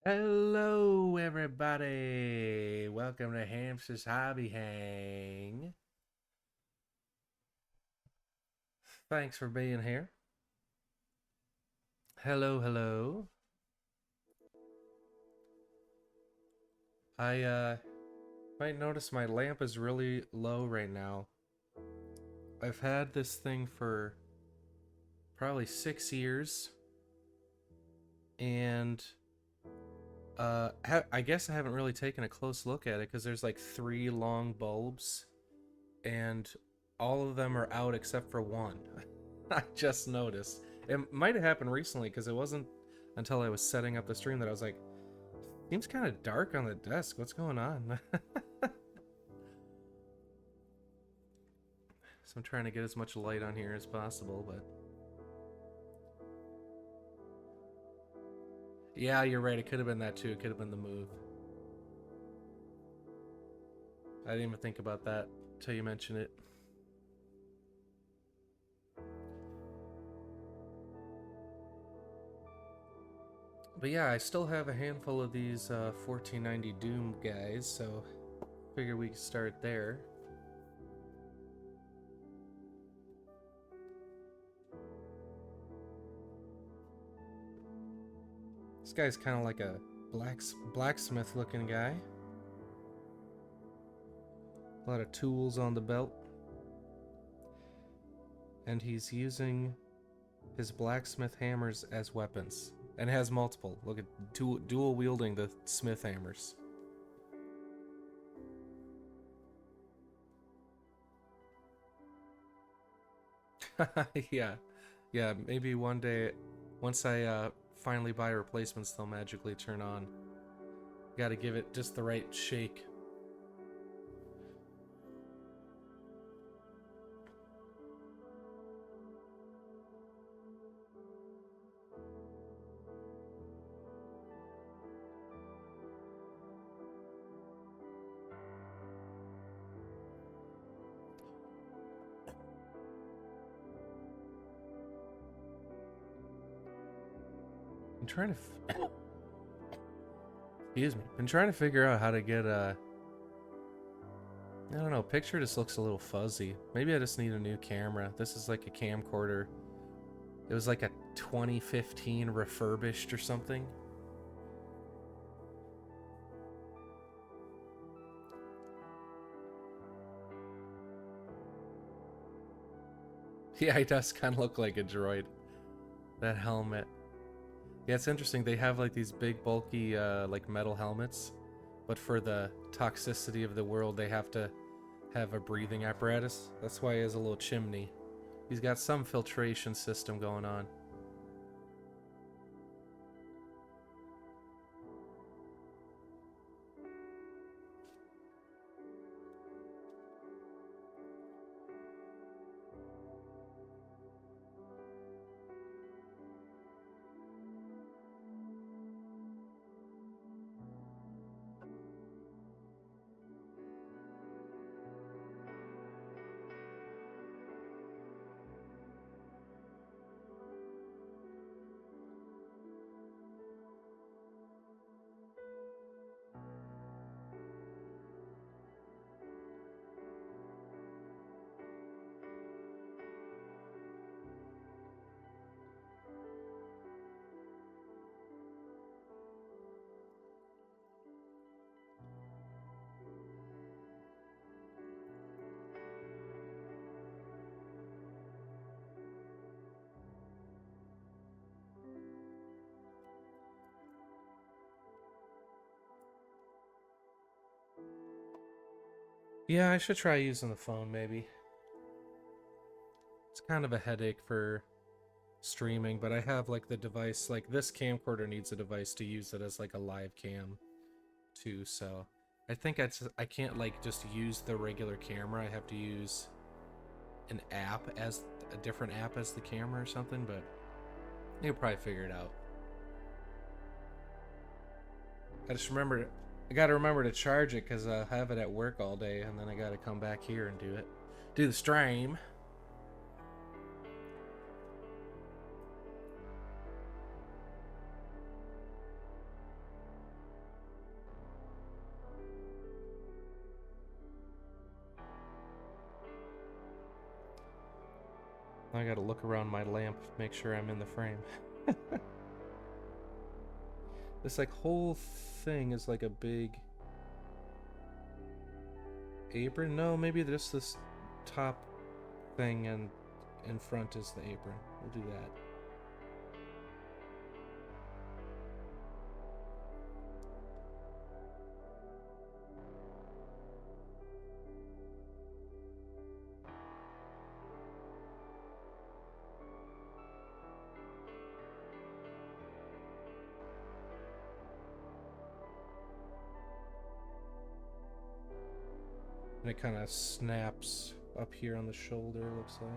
Hello, everybody. Welcome to Hamster's Hobby Hang. Thanks for being here. Hello, hello. I might notice my lamp is really low right now. I've had this thing for probably 6 years, and I guess I haven't really taken a close look at it because there's like three long bulbs, and all of them are out except for one. I just noticed. It might have happened recently because it wasn't until I was setting up the stream that I was like, seems kind of dark on the desk. What's going on? So I'm trying to get as much light on here as possible, but yeah, you're right. It could have been that too. It could have been the move. I didn't even think about that until you mentioned it. But yeah, I still have a handful of these 1490 Doom guys, so figure we could start there. This guy's kind of like a blacksmith looking guy. A lot of tools on the belt. And he's using his blacksmith hammers as weapons. And has multiple. Look at dual wielding the smith hammers. Yeah. Yeah, maybe one day, once I finally buy replacements, they'll magically turn on. Gotta give it just the right shake. I'm trying to... Excuse me. Been trying to figure out how to get I don't know, picture just looks a little fuzzy. Maybe I just need a new camera. This is like a camcorder. It was like a 2015 refurbished or something. Yeah, he does kind of look like a droid. That helmet. Yeah, it's interesting. They have like these big, bulky, like metal helmets, but for the toxicity of the world, they have to have a breathing apparatus. That's why he has a little chimney. He's got some filtration system going on. Yeah, I should try using the phone maybe. It's kind of a headache for streaming, but I have like the device, like this camcorder needs a device to use it as like a live cam too, so I think I can't like just use the regular camera. I have to use an app as a different app as the camera or something, but you'll probably figure it out. I gotta remember to charge it because I have it at work all day, and then I gotta come back here and do the stream. I gotta look around my lamp, make sure I'm in the frame. This like whole thing is like a big apron. No, maybe just this top thing and in front is the apron. We'll do that. And it kind of snaps up here on the shoulder, looks like.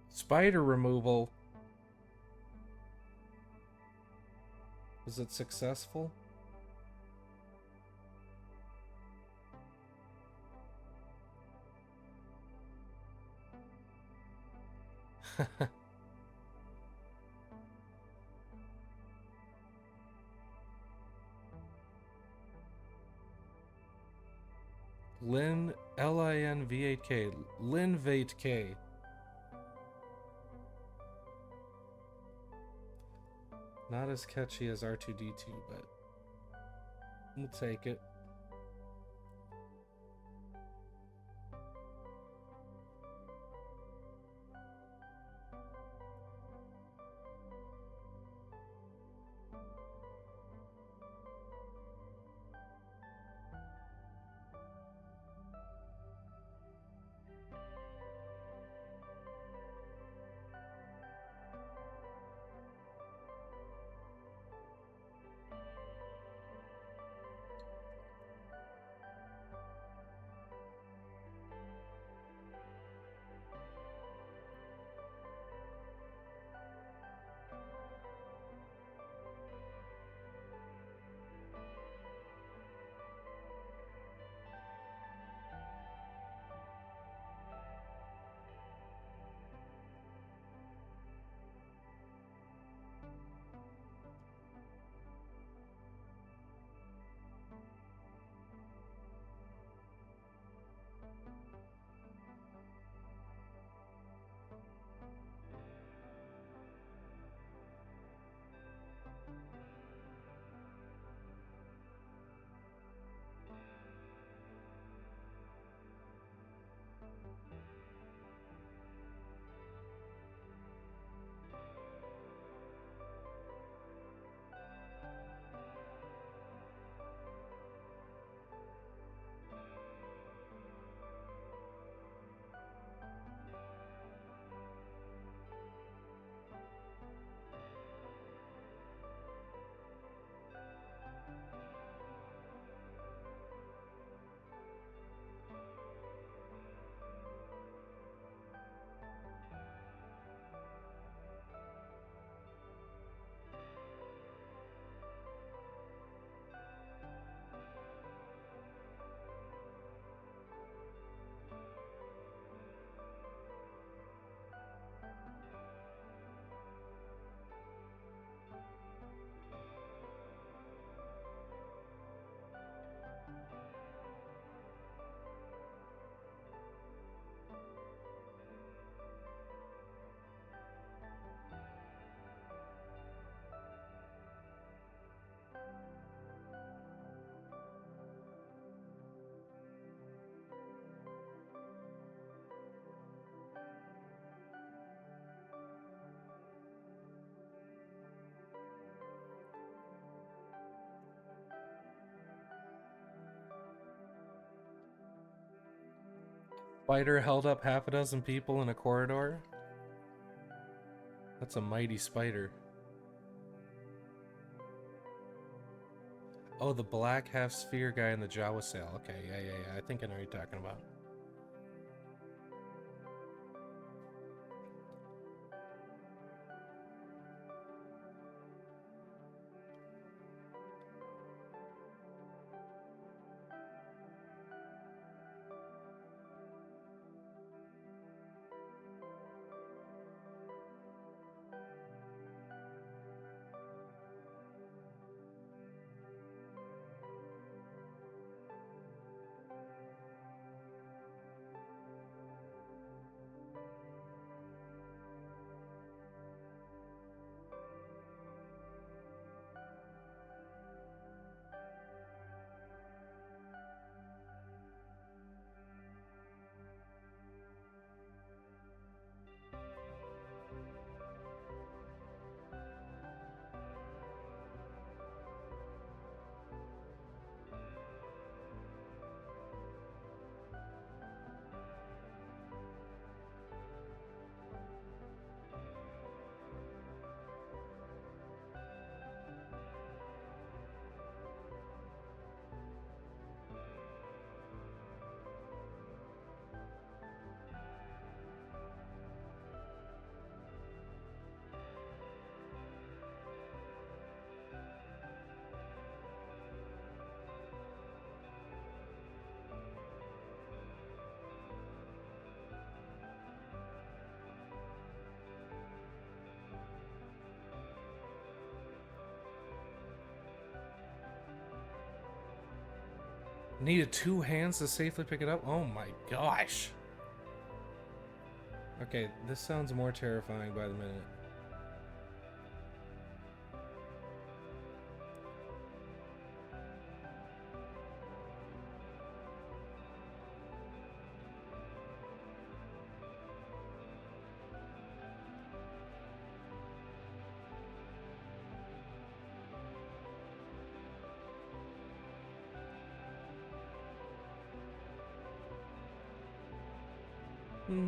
Spider removal. Was it successful? Lin Linv8k. Linv8k. Not as catchy as R2D2, but we'll take it. Spider held up half a dozen people in a corridor. That's a mighty spider. Oh, the black half sphere guy in the Jawa sail. Okay, yeah. I think I know what you're talking about. Needed 2 hands to safely pick it up? Oh my gosh. Okay, this sounds more terrifying by the minute.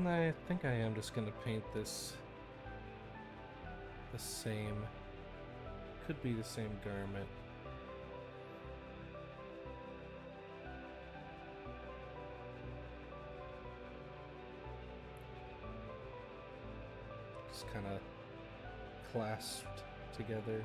I think I am just gonna paint this the same. Could be the same garment. Just kind of clasped together.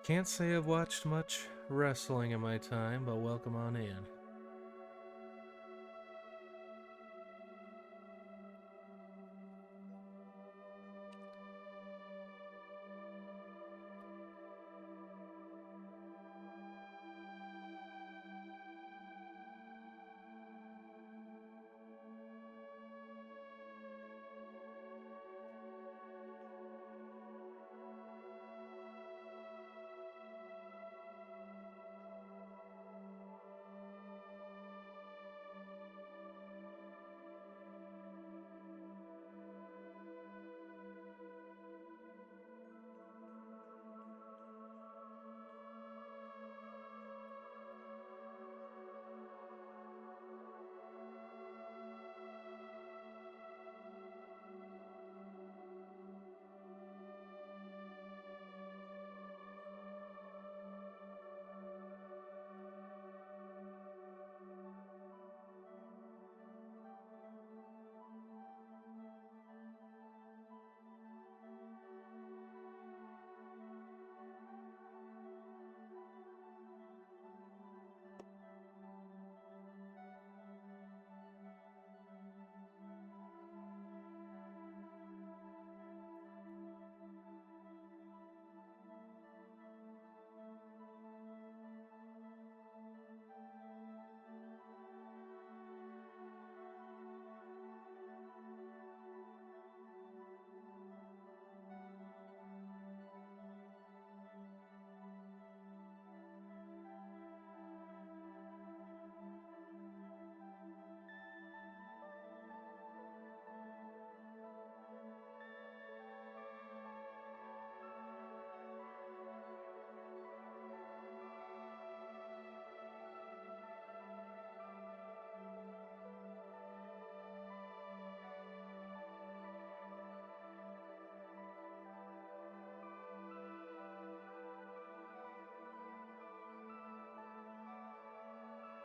Can't say I've watched much wrestling in my time, but welcome on in.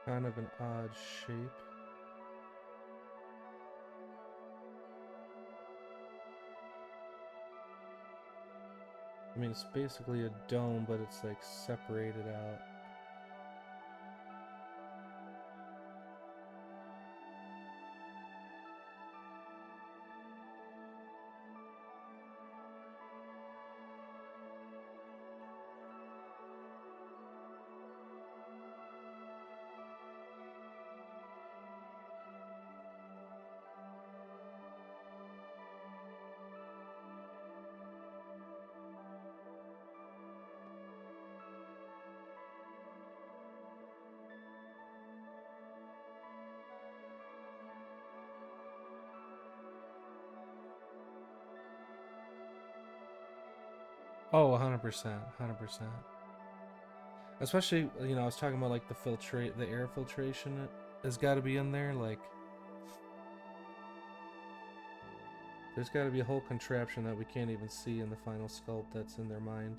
Kind of an odd shape. I mean, it's basically a dome, but it's like separated out. Oh, 100%, 100%. Especially, you know, I was talking about like the air filtration has got to be in there. Like, there's got to be a whole contraption that we can't even see in the final sculpt that's in their mind.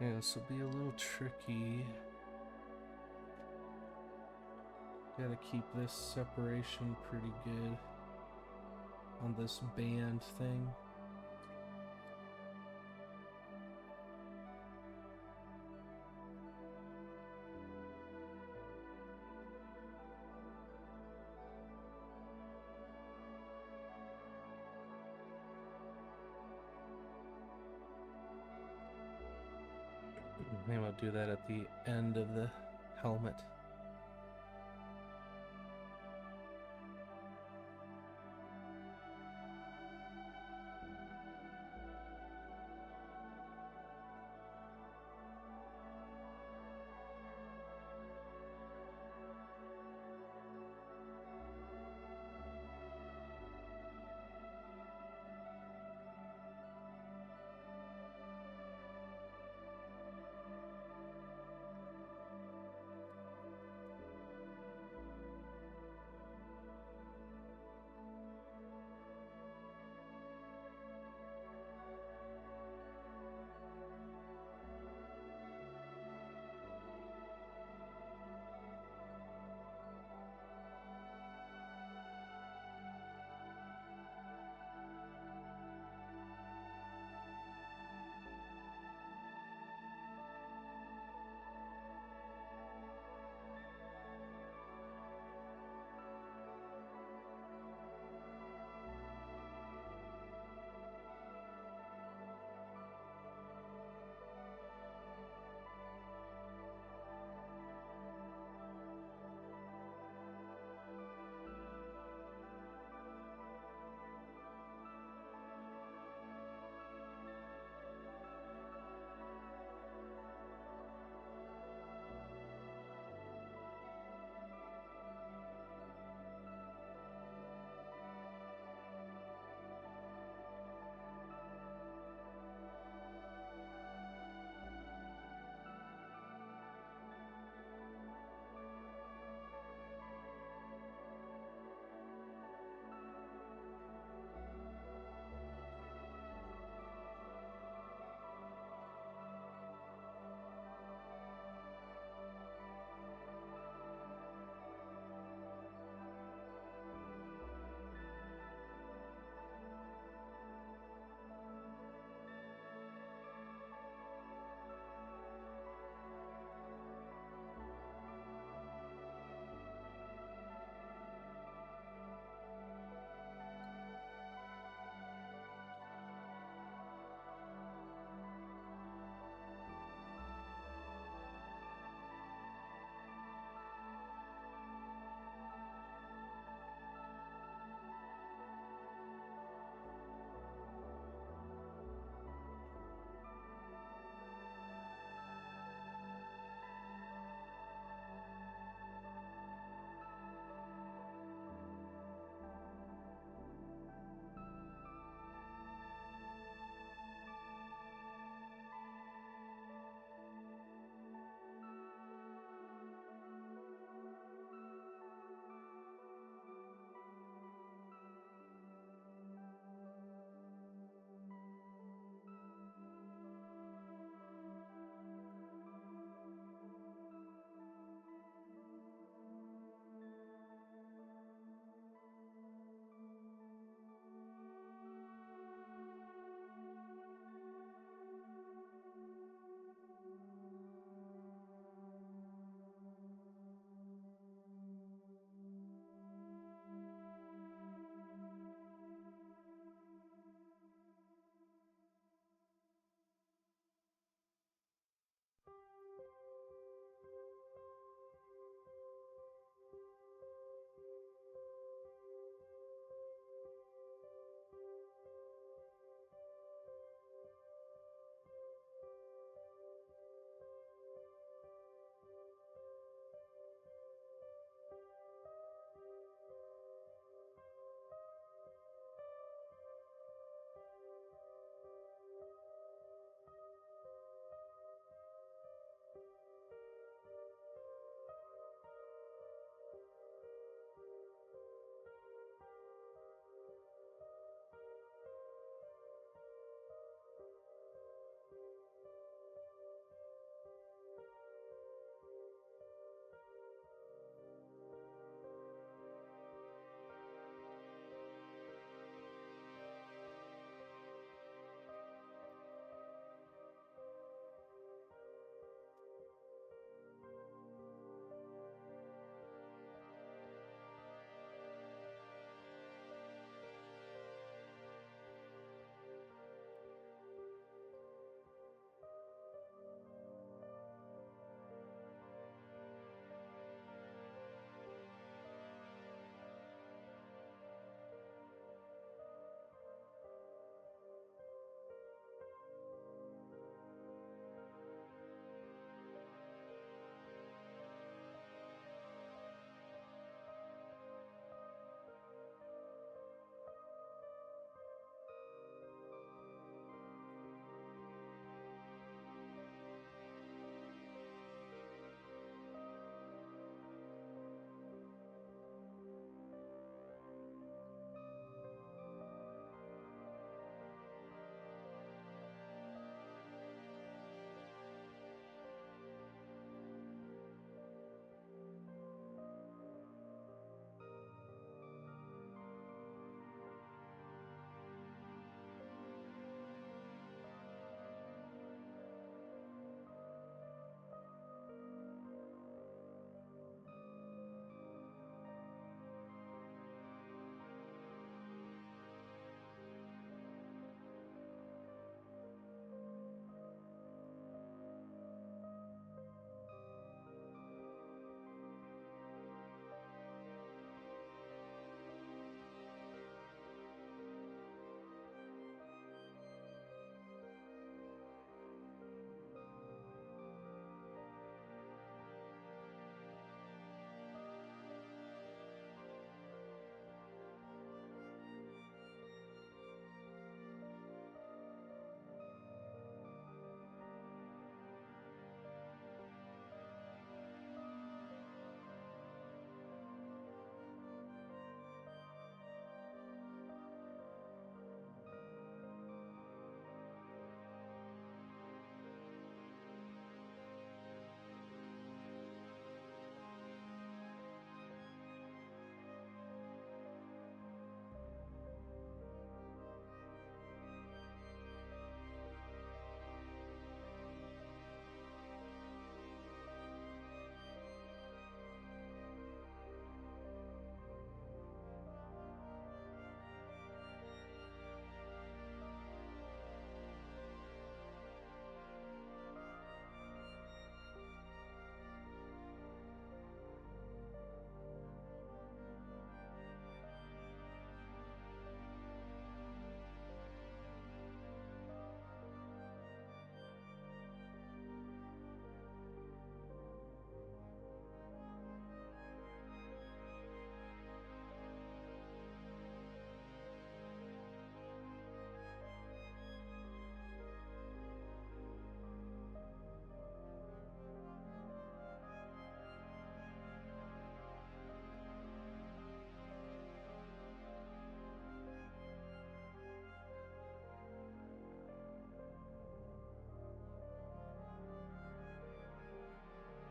Yeah, this will be a little tricky. Gotta keep this separation pretty good on this band thing. Maybe I'll do that at the end of the helmet.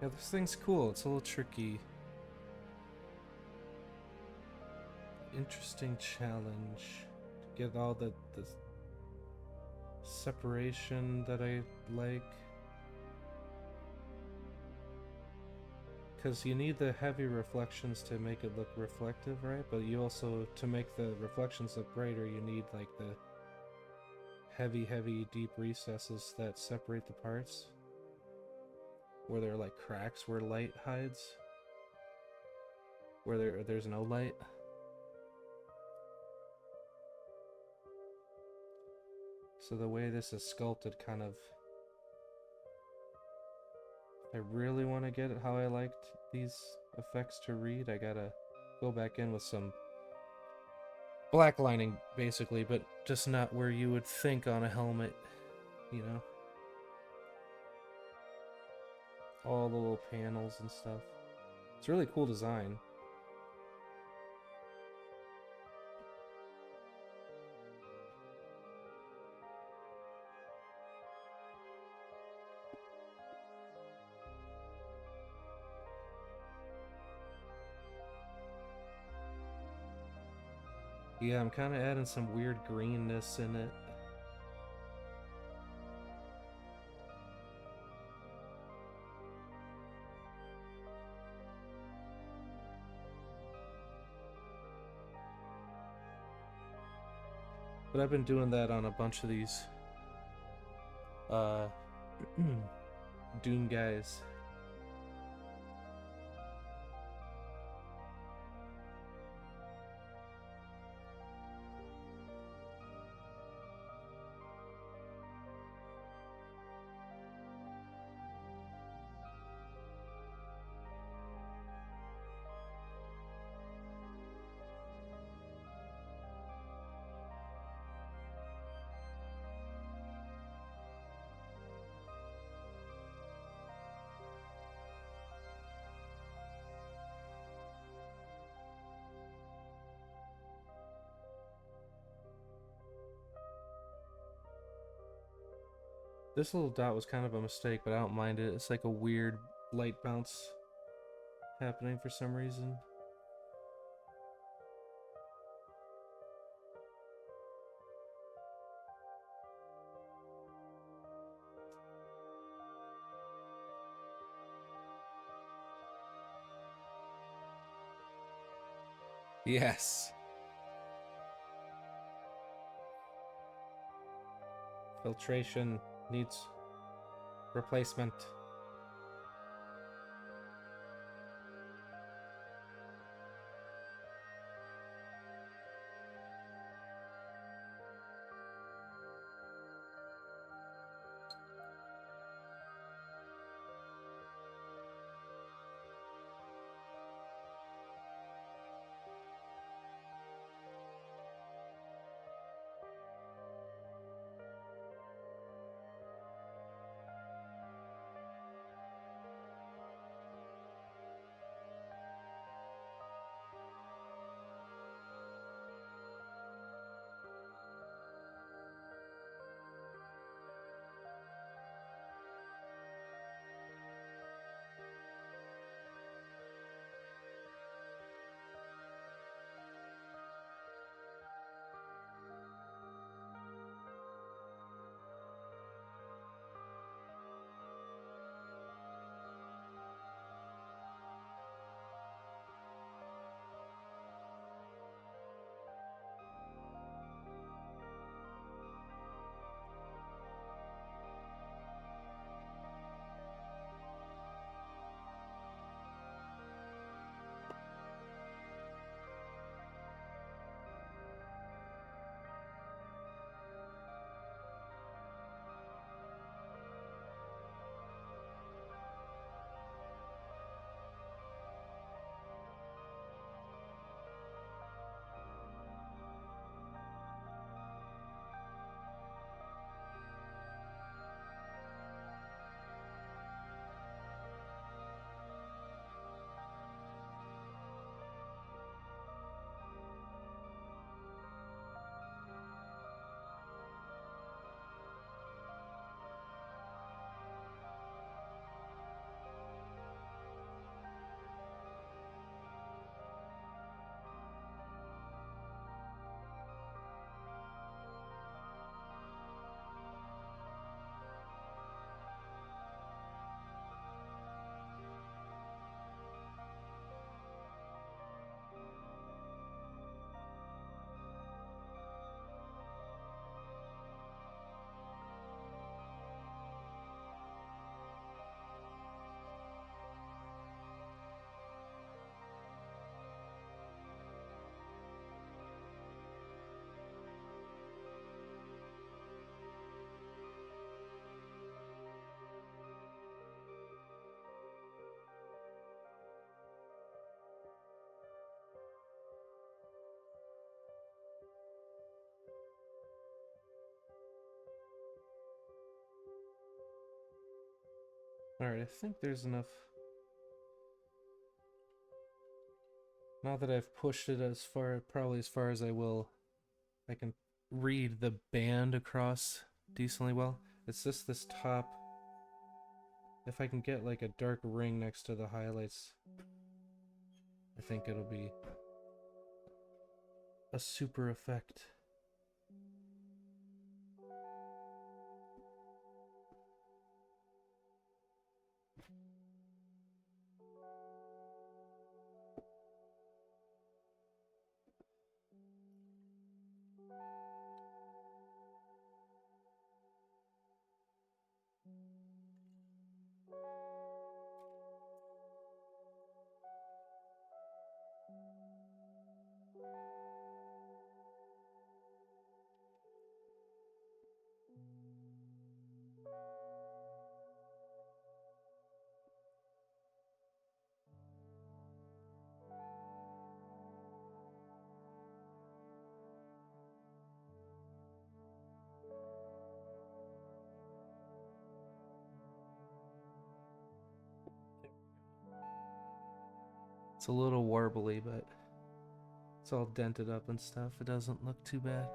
Yeah, this thing's cool. It's a little tricky. Interesting challenge. To get all the separation that I like. Because you need the heavy reflections to make it look reflective, right? But you also, to make the reflections look brighter, you need like the heavy, deep recesses that separate the parts. Where there are like cracks where light hides. Where there's no light. So the way this is sculpted kind of... If I really want to get it how I liked these effects to read, I gotta go back in with some black lining, basically, but just not where you would think on a helmet, you know? All the little panels and stuff. It's a really cool design. Yeah, I'm kind of adding some weird greenness in it. But I've been doing that on a bunch of these Doom guys. This little dot was kind of a mistake, but I don't mind it. It's like a weird light bounce happening for some reason. Yes. Filtration needs replacement. Alright, I think there's enough. Now that I've pushed it as far, probably as far as I will, I can read the band across decently well. It's just this top. If I can get like a dark ring next to the highlights, I think it'll be a super effect. It's a little warbly, but it's all dented up and stuff. It doesn't look too bad.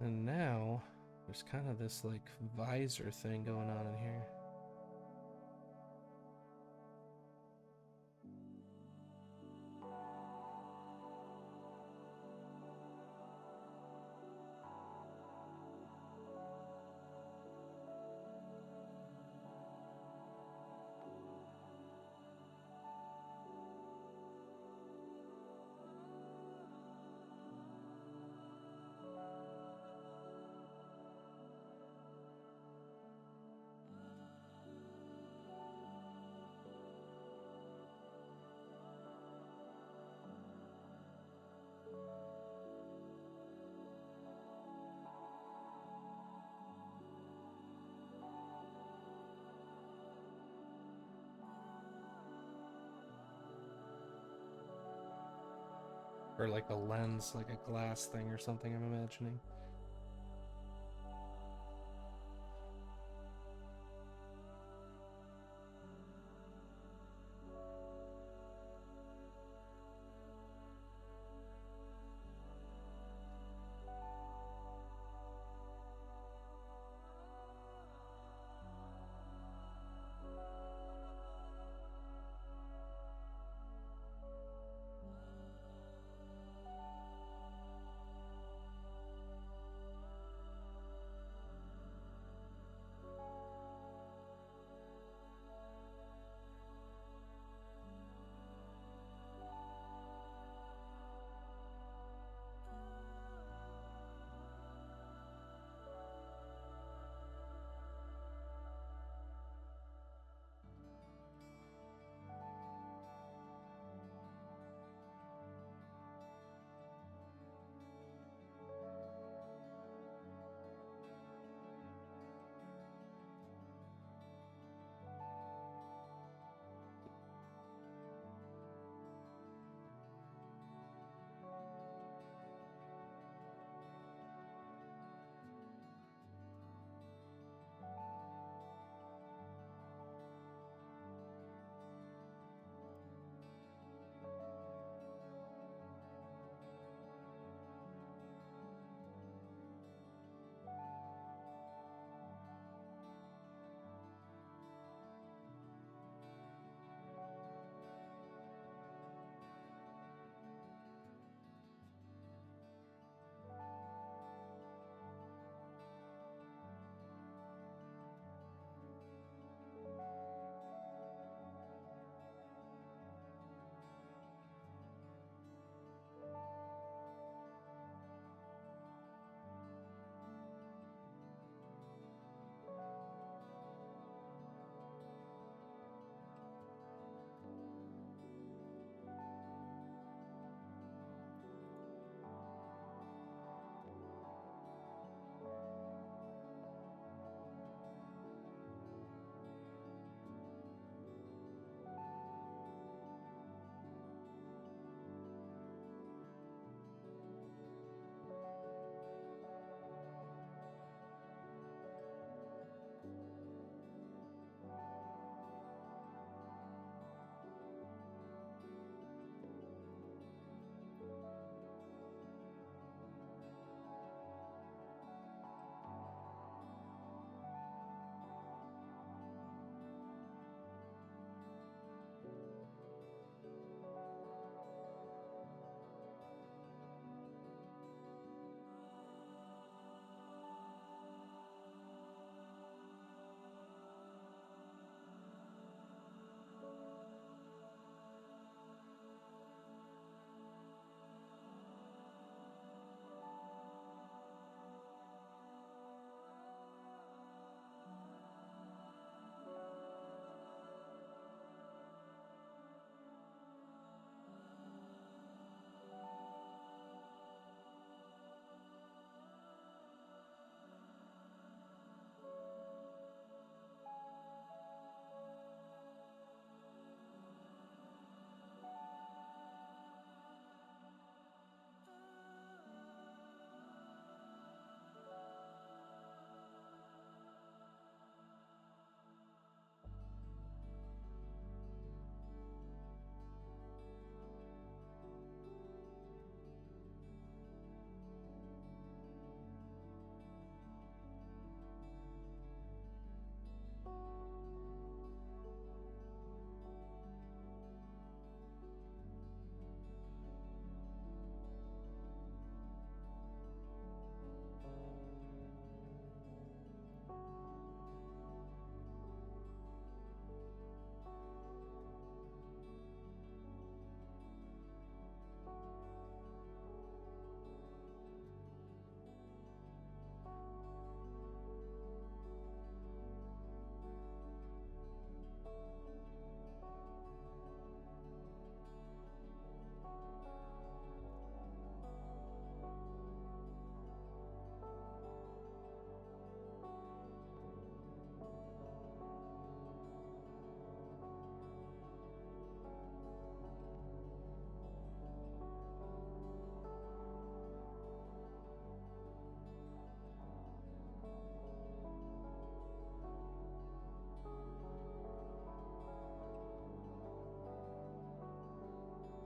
And now there's kind of this like visor thing going on in here. Or like a lens, like a glass thing or something, I'm imagining.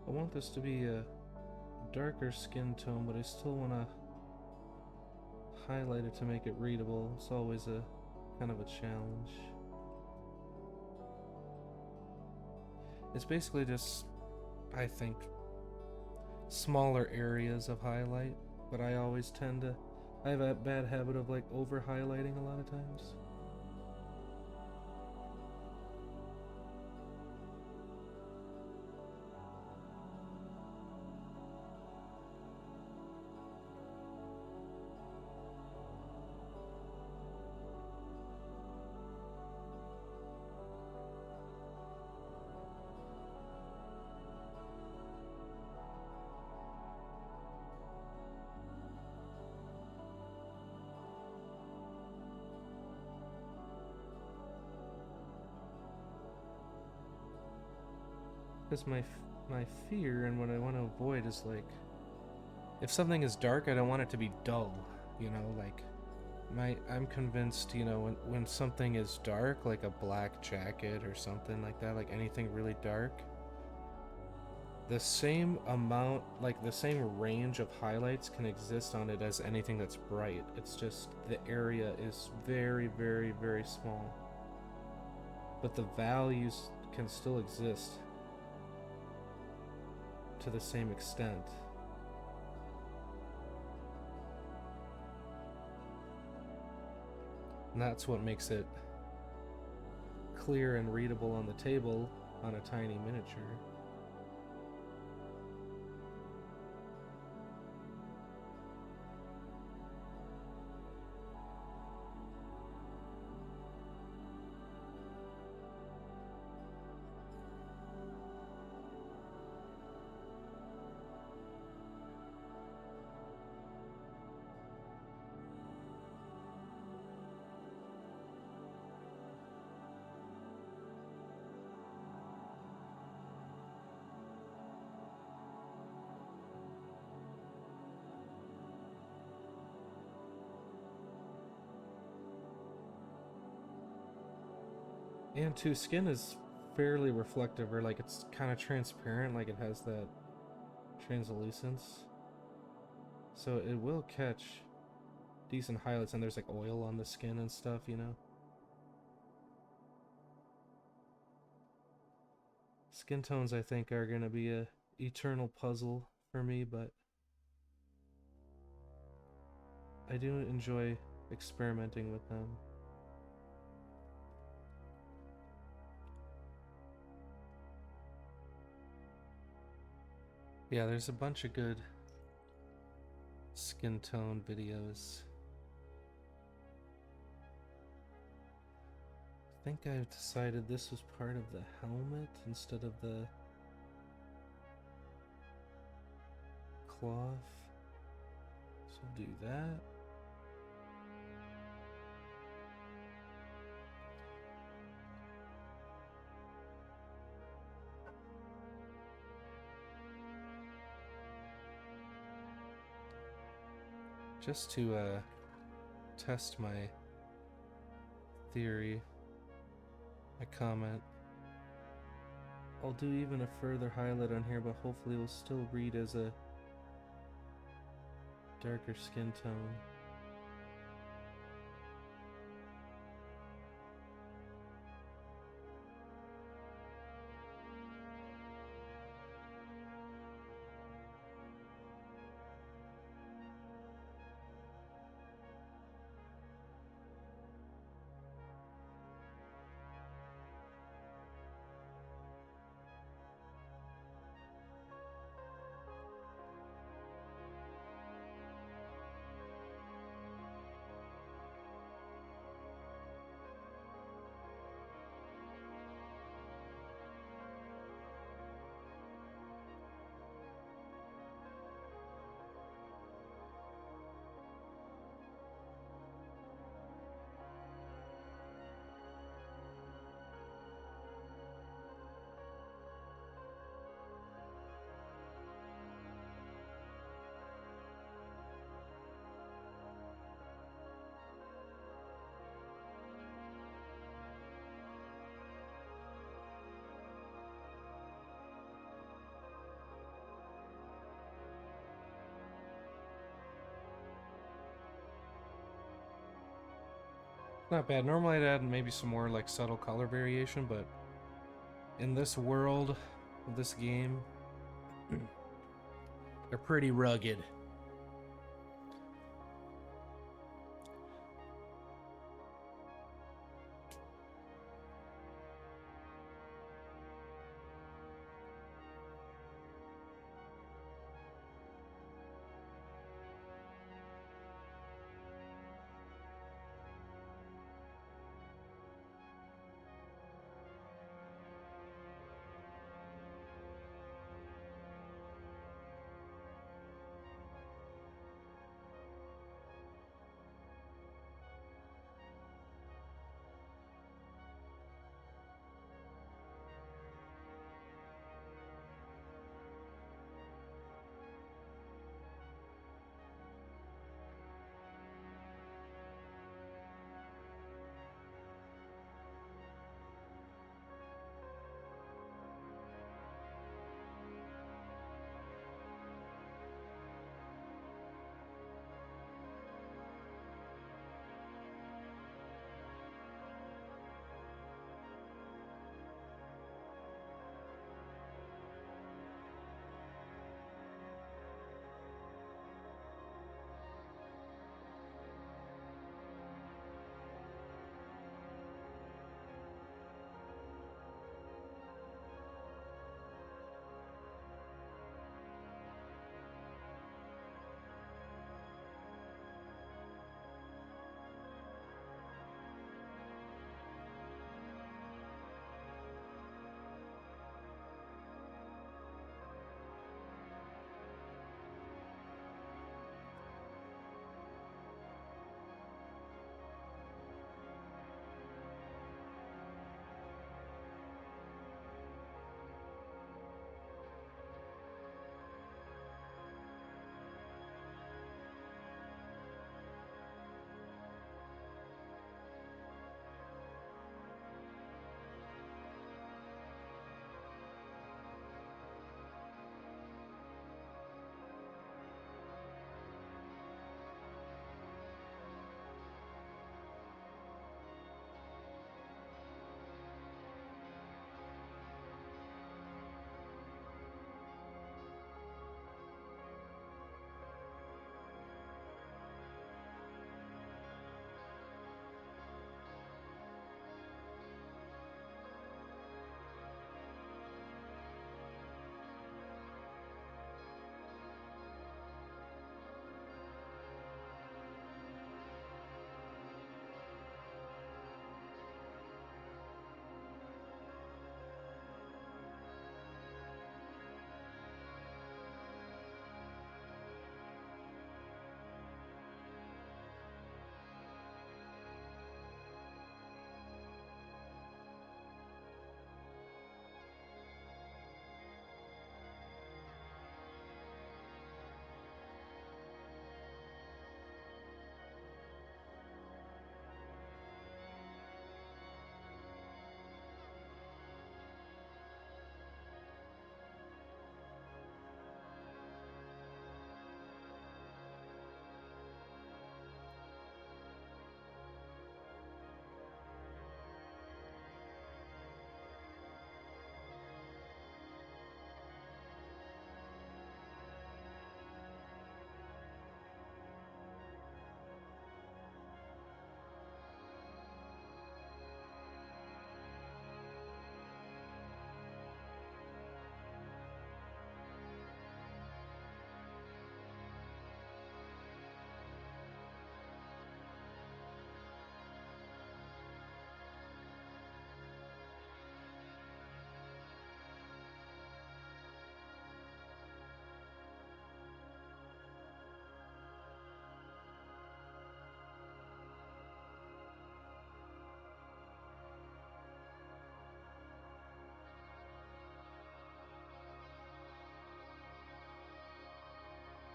I want this to be a darker skin tone, but I still want to highlight it to make it readable. It's always a kind of a challenge. It's basically just, I think, smaller areas of highlight, but I always tend to, I have a bad habit of like over highlighting a lot of times. Because my fear and what I want to avoid is like, if something is dark, I don't want it to be dull, you know, like I'm convinced, you know, when something is dark, like a black jacket or something like that, like anything really dark, the same amount, like the same range of highlights can exist on it as anything that's bright. It's just the area is very, very, very small. But the values can still exist to the same extent. And that's what makes it clear and readable on the table on a tiny miniature. And too, skin is fairly reflective, or like it's kind of transparent, like it has that translucence. So it will catch decent highlights, and there's like oil on the skin and stuff, you know? Skin tones, I think, are gonna be a eternal puzzle for me, but I do enjoy experimenting with them. Yeah, there's a bunch of good skin tone videos. I think I've decided this was part of the helmet instead of the cloth. So do that. Just to test my theory, my comment, I'll do even a further highlight on here, but hopefully it will still read as a darker skin tone. Not bad. Normally I'd add maybe some more like subtle color variation, but in this world of this game, they're pretty rugged.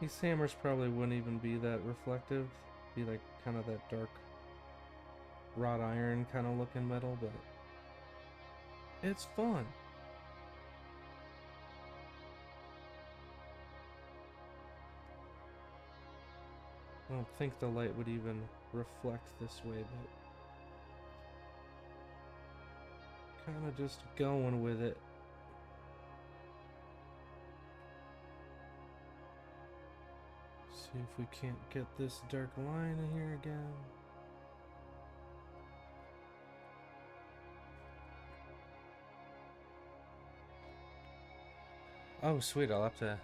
These hammers probably wouldn't even be that reflective. Be like kind of that dark wrought iron kind of looking metal, but it's fun. I don't think the light would even reflect this way, but kind of just going with it. See if we can't get this dark line in here again. Oh, sweet, I'll have to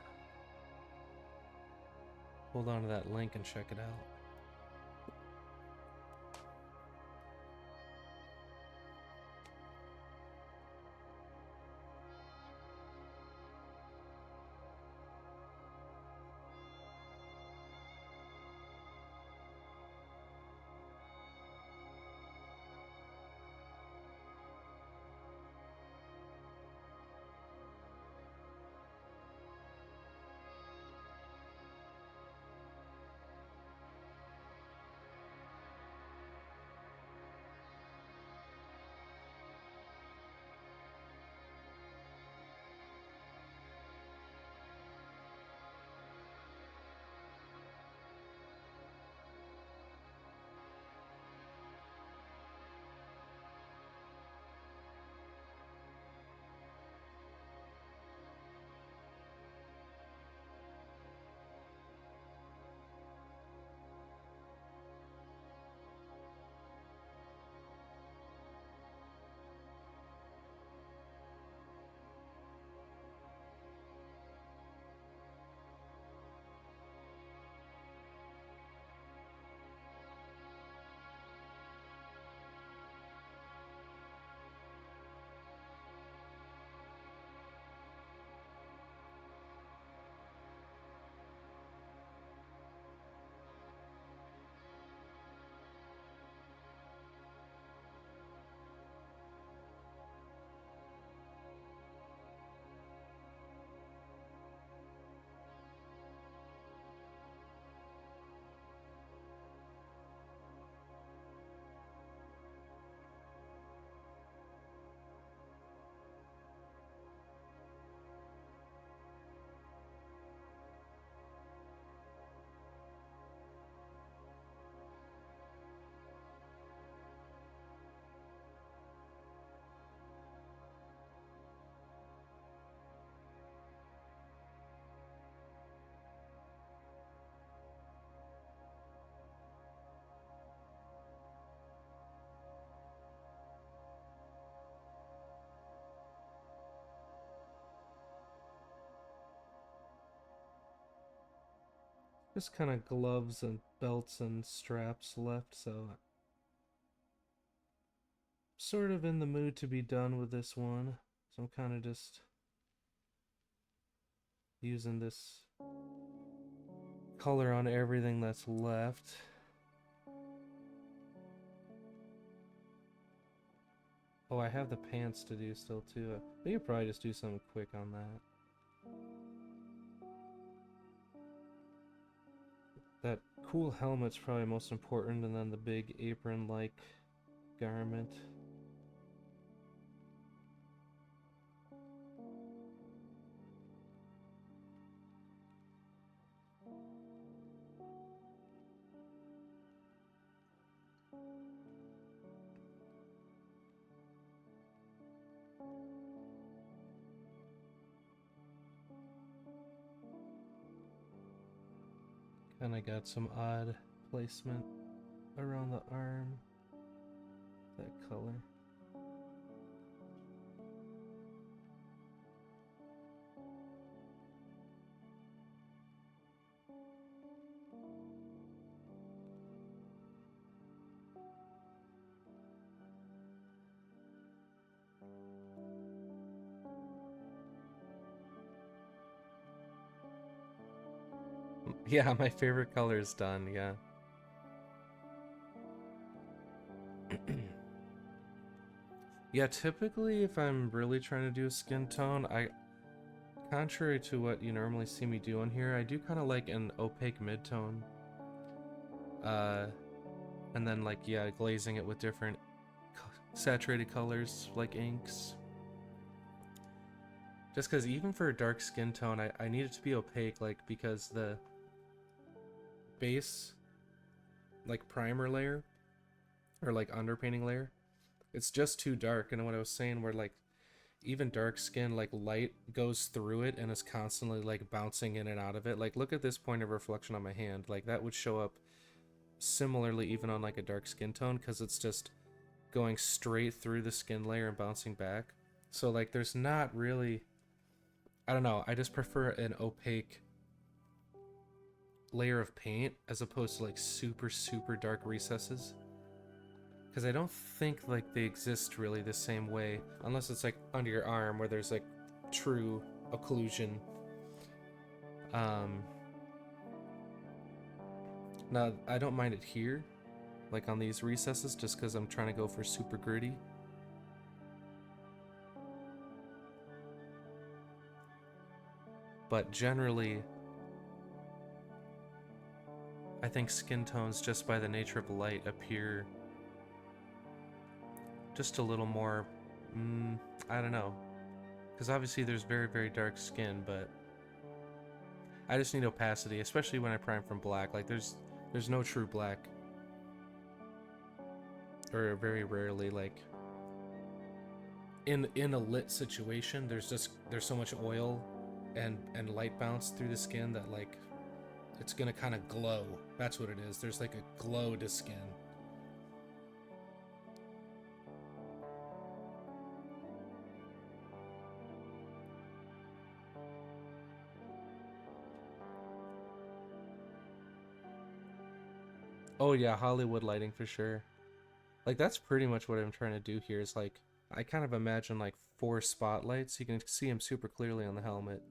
hold on to that link and check it out. Just kind of gloves and belts and straps left, so I'm sort of in the mood to be done with this one. So I'm kind of just using this color on everything that's left. Oh, I have the pants to do still too. We could probably just do something quick on that. That cool helmet's probably most important, and then the big apron-like garment. And I got some odd placement around the arm. That color. Yeah, my favorite color is done, yeah. Yeah, typically if I'm really trying to do a skin tone, contrary to what you normally see me do on here, I do kind of like an opaque mid-tone. And then like, yeah, glazing it with different saturated colors like inks. Just because even for a dark skin tone, I need it to be opaque, like, because the base, like, primer layer, or like underpainting layer, It's just too dark. And what I was saying, where like even dark skin, like light goes through it and is constantly like bouncing in and out of it. Like look at this point of reflection on my hand. Like that would show up similarly even on like a dark skin tone, because it's just going straight through the skin layer and bouncing back. So like there's not really, I don't know, I just prefer an opaque layer of paint as opposed to like super dark recesses, because I don't think like they exist really the same way, unless it's like under your arm where there's like true occlusion. um Now I don't mind it here, like on these recesses, just because I'm trying to go for super gritty. But generally, I think skin tones, just by the nature of light, appear just a little more, I don't know. Because obviously there's very dark skin, but I just need opacity, especially when I prime from black. Like there's no true black. Or very rarely, like in a lit situation, there's so much oil and light bounce through the skin that like it's gonna kind of glow. That's what it is. There's like a glow to skin. Oh yeah, Hollywood lighting for sure. Like that's pretty much what I'm trying to do here. Is like I kind of imagine like 4 spotlights. You can see them super clearly on the helmet.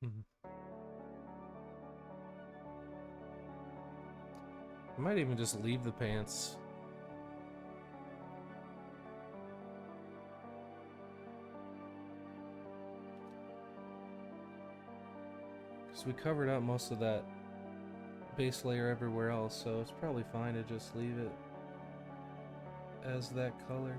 Mhm. I might even just leave the pants. Because we covered up most of that base layer everywhere else, so it's probably fine to just leave it as that color.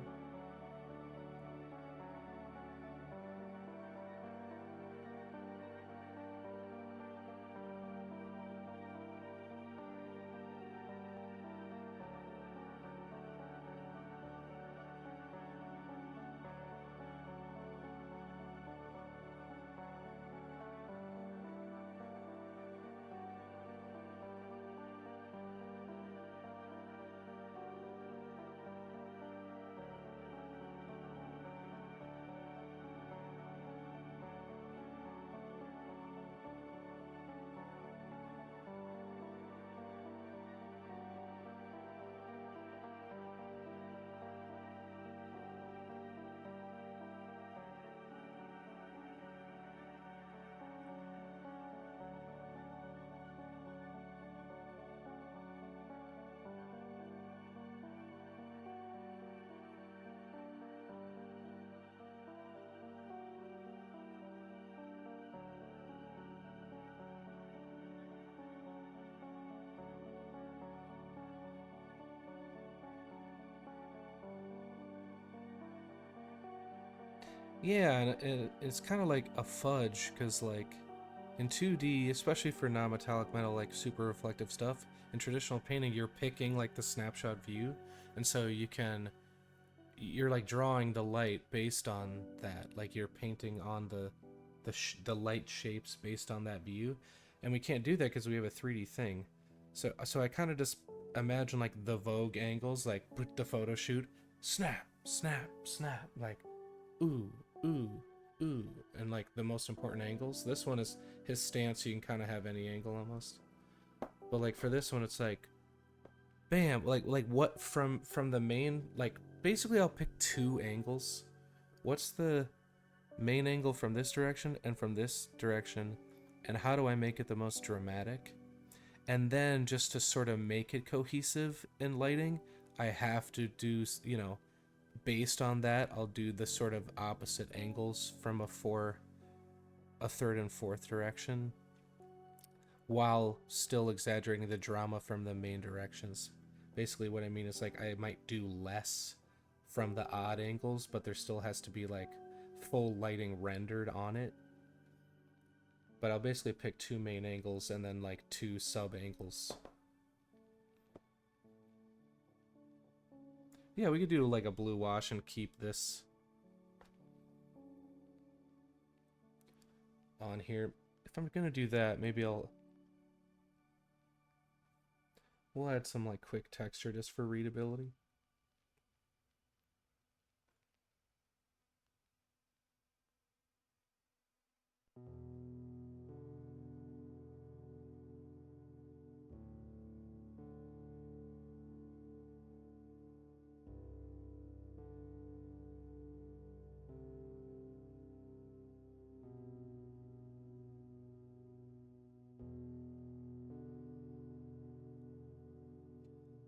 Yeah, and it's kind of like a fudge, because like in 2D, especially for non-metallic metal, like super reflective stuff, in traditional painting, you're picking like the snapshot view, and so you're like drawing the light based on that. Like you're painting on the light shapes based on that view, and we can't do that because we have a 3D thing. So I kind of just imagine like the Vogue angles, like the photo shoot, snap, snap, snap, like ooh, ooh, ooh, and like the most important angles. This one is his stance. You can kind of have any angle almost, but like for this one, it's like bam, like what from the main, like basically I'll pick two angles. What's the main angle from this direction and from this direction, and how do I make it the most dramatic? And then just to sort of make it cohesive in lighting, I have to do, you know, based on that, I'll do the sort of opposite angles from a third and fourth direction, while still exaggerating the drama from the main directions. Basically what I mean is like I might do less from the odd angles, but there still has to be like full lighting rendered on it. But I'll basically pick two main angles and then like two sub angles. Yeah, we could do like a blue wash and keep this on here. If I'm gonna do that, maybe we'll add some like quick texture just for readability.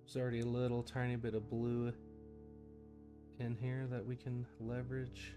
There's already a little tiny bit of blue in here that we can leverage.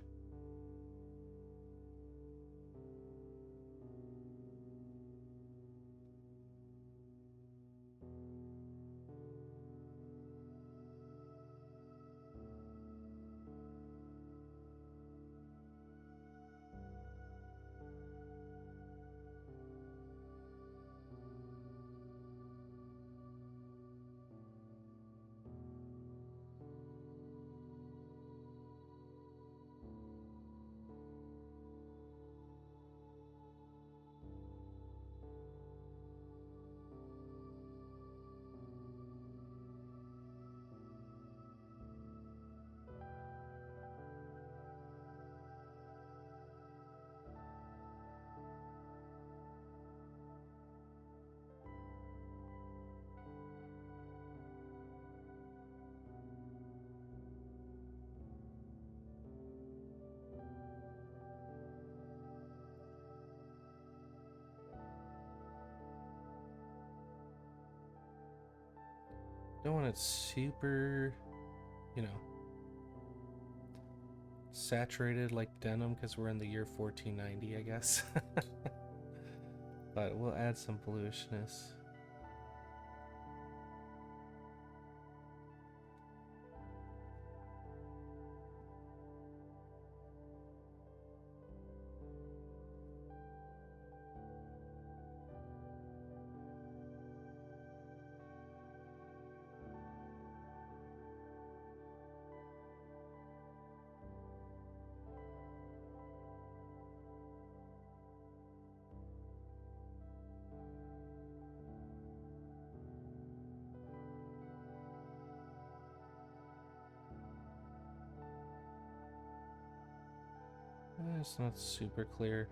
Don't want it super, you know, saturated like denim because we're in the year 1490, I guess. But we'll add some bluishness. It's not super clear.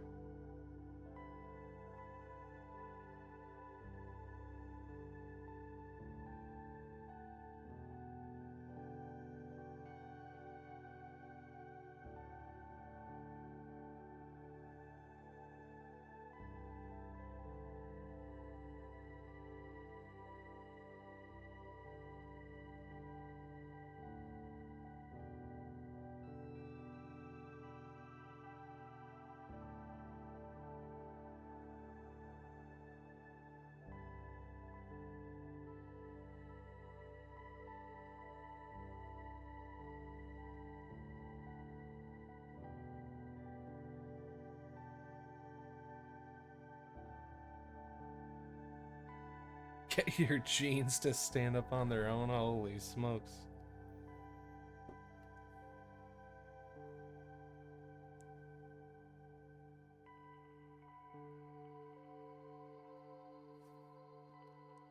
Get your jeans to stand up on their own. Holy smokes.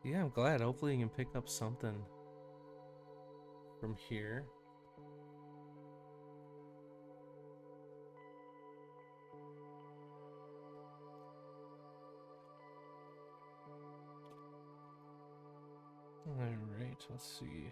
Yeah, I'm glad. Hopefully you can pick up something from here. Alright, let's see.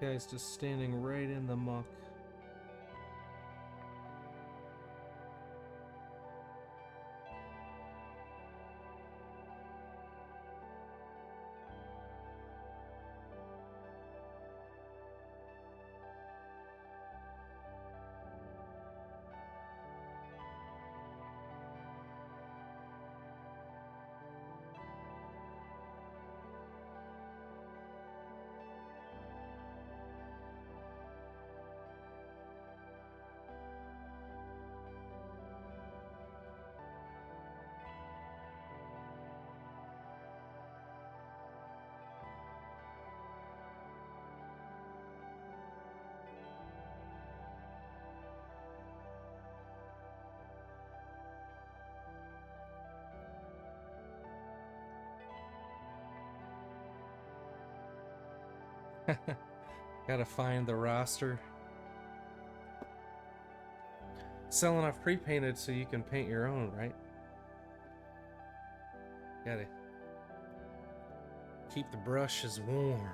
This guy's just standing right in the muck. Gotta find the roster. Selling off pre-painted so you can paint your own, right? Gotta keep the brushes warm.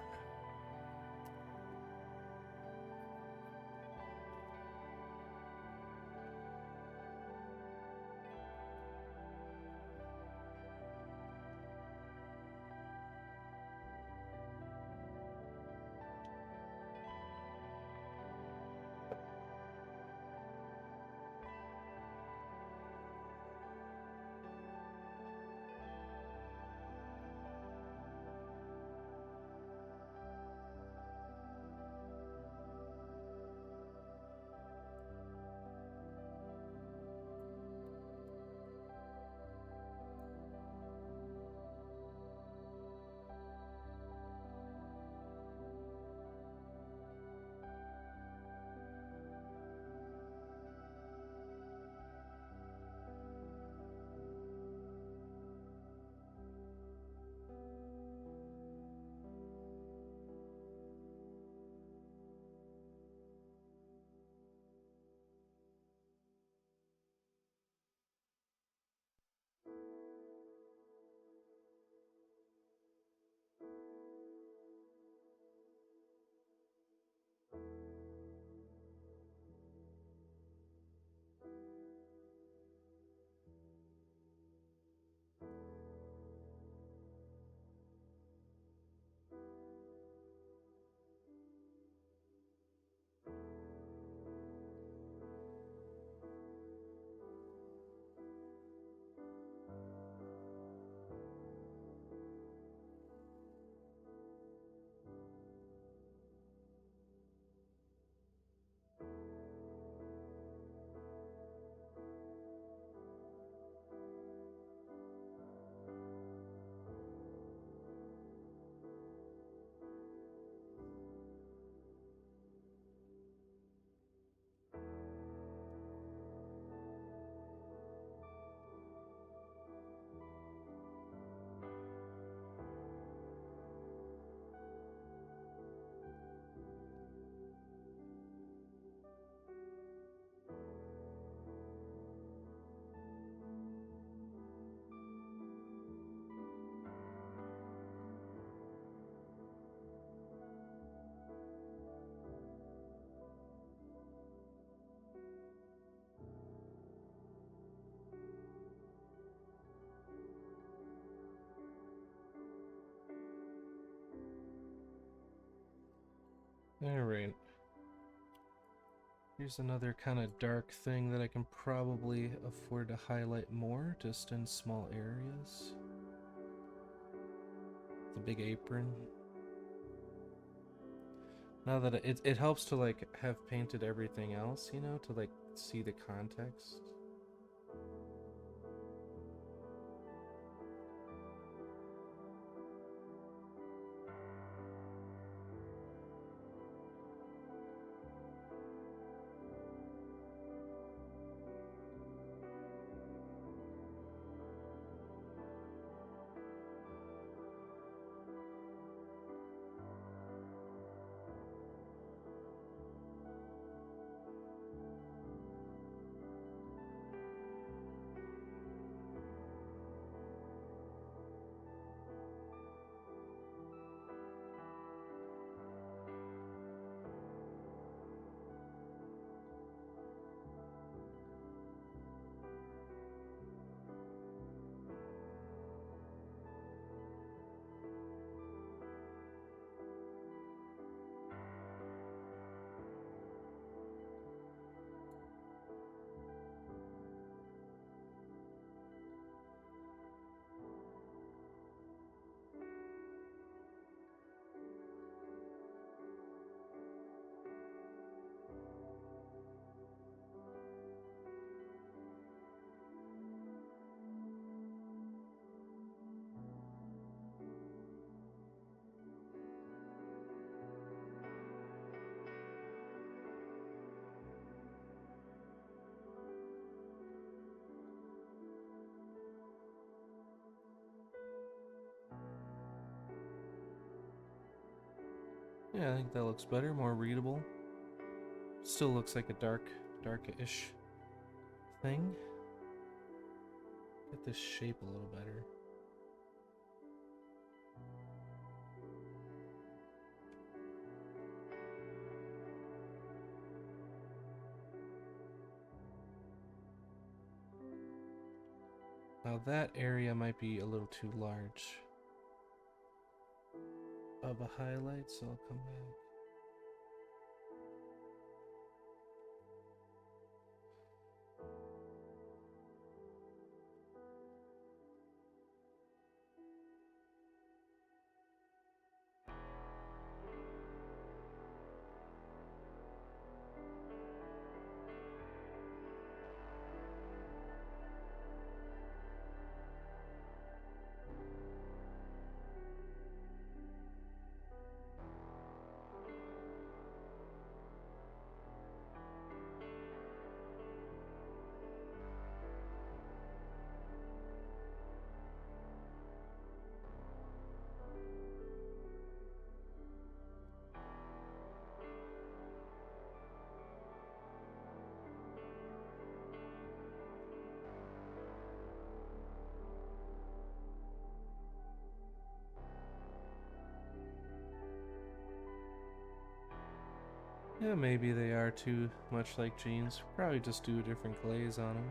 Alright. Here's another kind of dark thing that I can probably afford to highlight more, just in small areas. The big apron. Now that it helps to like have painted everything else, you know, to like see the context. Yeah, I think that looks better, more readable. Still looks like a dark-ish thing. Get this shape a little better. Now that area might be a little too large of a highlight, so I'll come back. Yeah, maybe they are too much like jeans. Probably just do a different glaze on them.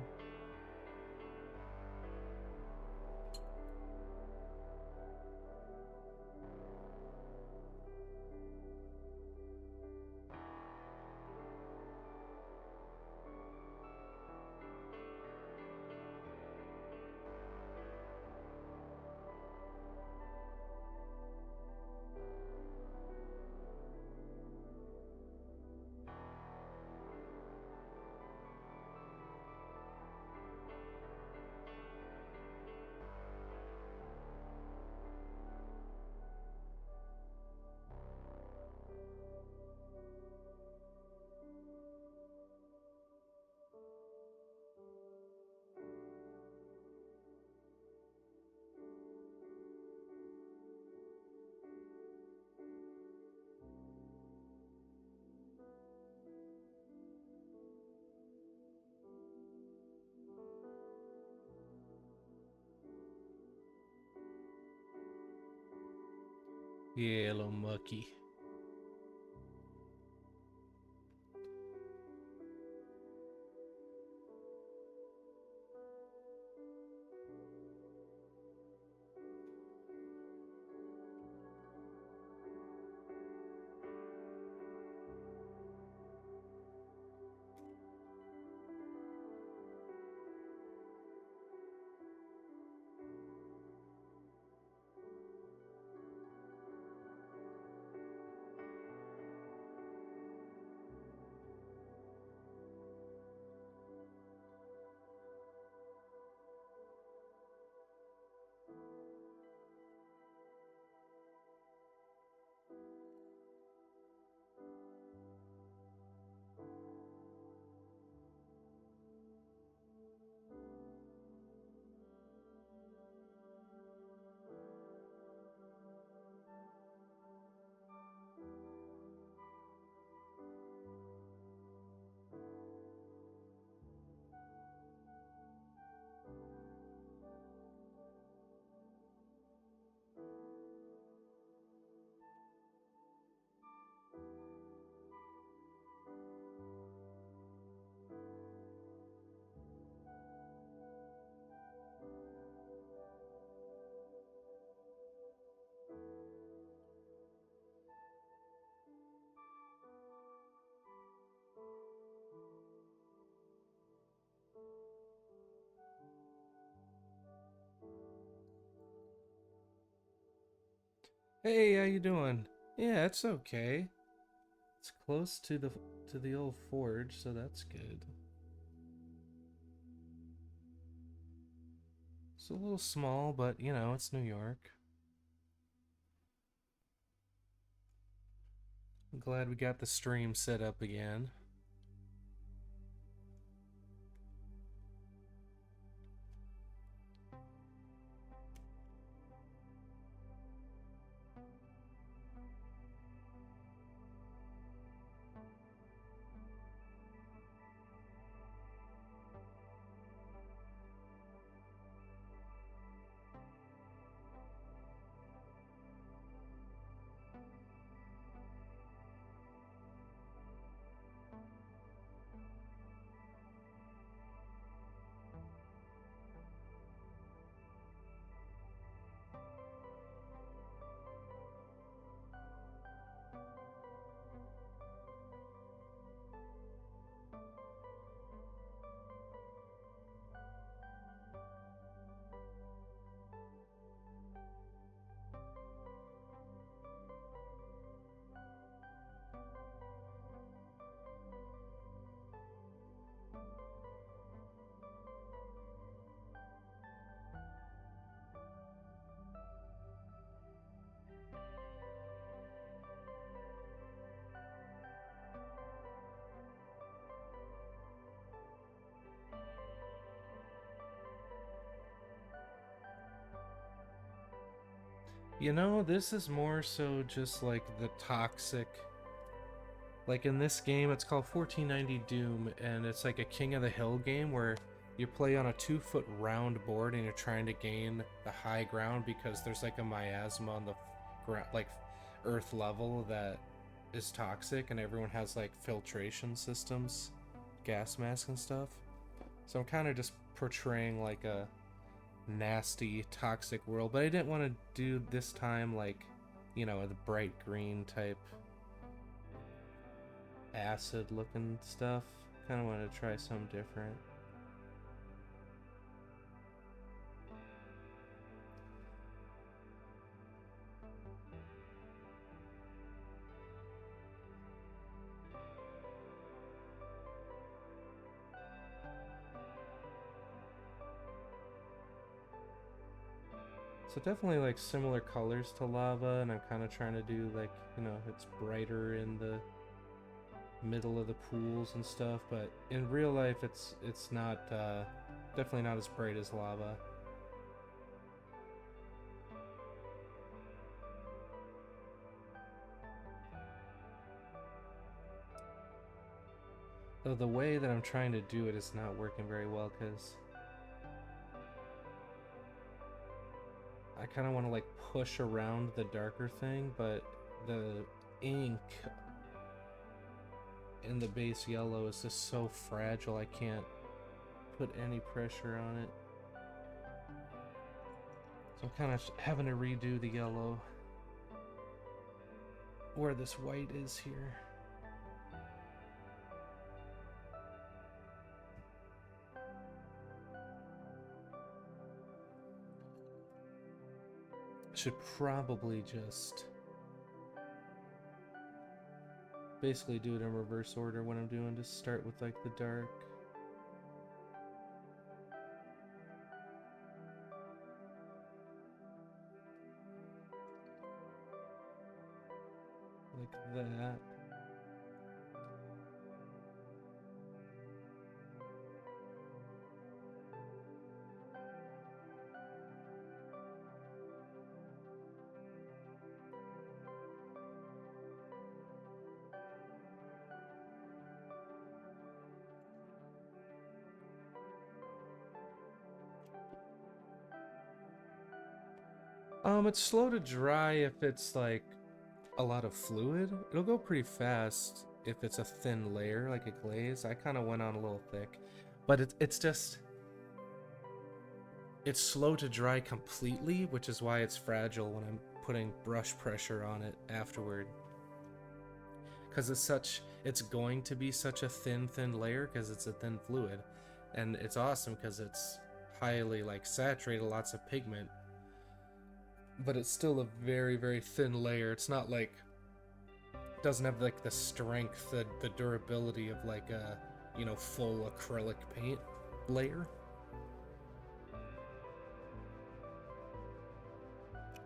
Yeah, a little mucky. Hey, how you doing? Yeah, it's okay. It's close to the old forge, so that's good. It's a little small, but you know, it's New York. I'm glad we got the stream set up again. You know, this is more so just like the toxic. Like in this game, it's called 1490 Doom, and it's like a King of the Hill game where you play on a 2-foot round board and you're trying to gain the high ground because there's like a miasma on the ground, like earth level, that is toxic, and everyone has like filtration systems, gas masks and stuff. So I'm kind of just portraying like a nasty, toxic world, but I didn't want to do this time like, you know, the bright green type acid looking stuff. Kind of wanted to try something different. So definitely like similar colors to lava, and I'm kind of trying to do like, you know, it's brighter in the middle of the pools and stuff, but in real life it's not definitely not as bright as lava. Though the way that I'm trying to do it is not working very well because I kind of want to like push around the darker thing, but the ink in the base yellow is just so fragile I can't put any pressure on it. So I'm kind of having to redo the yellow where this white is here. Should probably just basically do it in reverse order when I'm doing, just start with like the dark. Like that. It's slow to dry if it's like a lot of fluid. It'll go pretty fast if it's a thin layer, like a glaze. I kind of went on a little thick, but it's just, it's slow to dry completely, which is why it's fragile when I'm putting brush pressure on it afterward. Because it's going to be such a thin layer because it's a thin fluid, and it's awesome because it's highly like saturated, lots of pigment. but it's still a very, very thin layer. It's not like, doesn't have like the strength, the durability of like a, you know, full acrylic paint layer.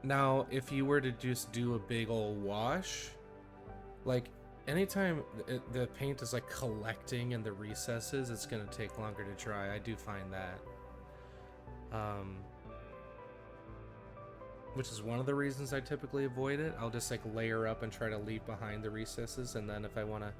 Now, if you were to just do a big old wash, like anytime the paint is like collecting in the recesses, it's gonna take longer to dry. I do find that. Which is one of the reasons I typically avoid it. I'll just like layer up and try to leave behind the recesses, and then if I want to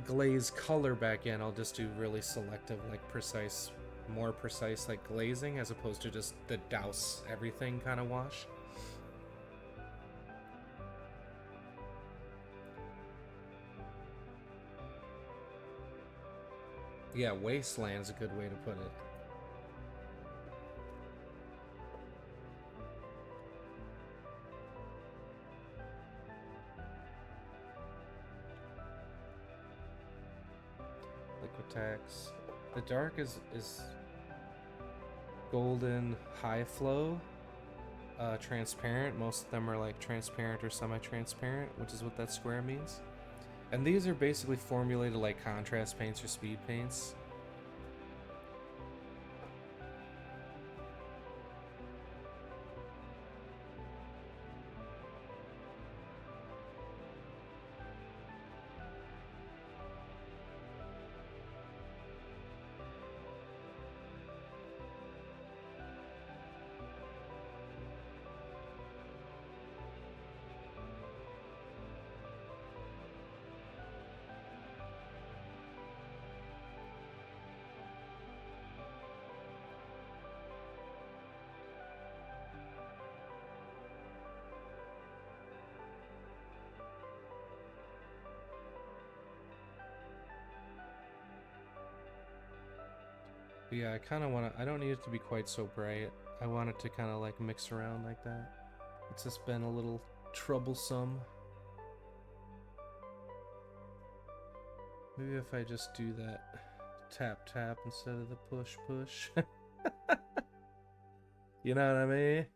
glaze color back in, I'll just do really selective, like precise, more precise like glazing, as opposed to just the douse everything kind of wash. Yeah, wasteland is a good way to put it. Liquitex. The dark is golden high flow, transparent. Most of them are like transparent or semi-transparent, which is what that square means. And these are basically formulated like contrast paints or speed paints. But yeah, I kind of want to, I don't need it to be quite so bright. I want it to kind of like mix around like that. It's just been a little troublesome. Maybe if I just do that tap tap instead of the push push. You know what I mean?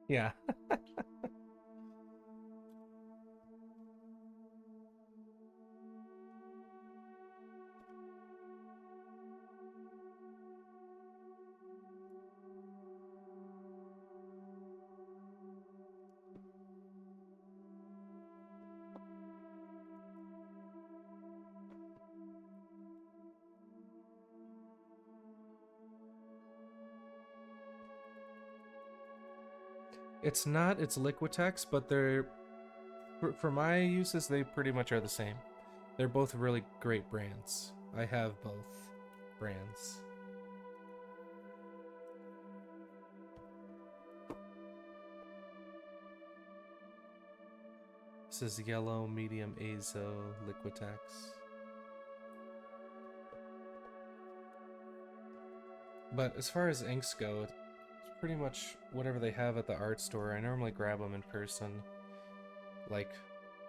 Yeah. It's not, it's Liquitex, but they're, for my uses, they pretty much are the same. They're both really great brands. I have both brands. This is yellow medium azo Liquitex. But as far as inks go, it's pretty much whatever they have at the art store. I normally grab them in person, like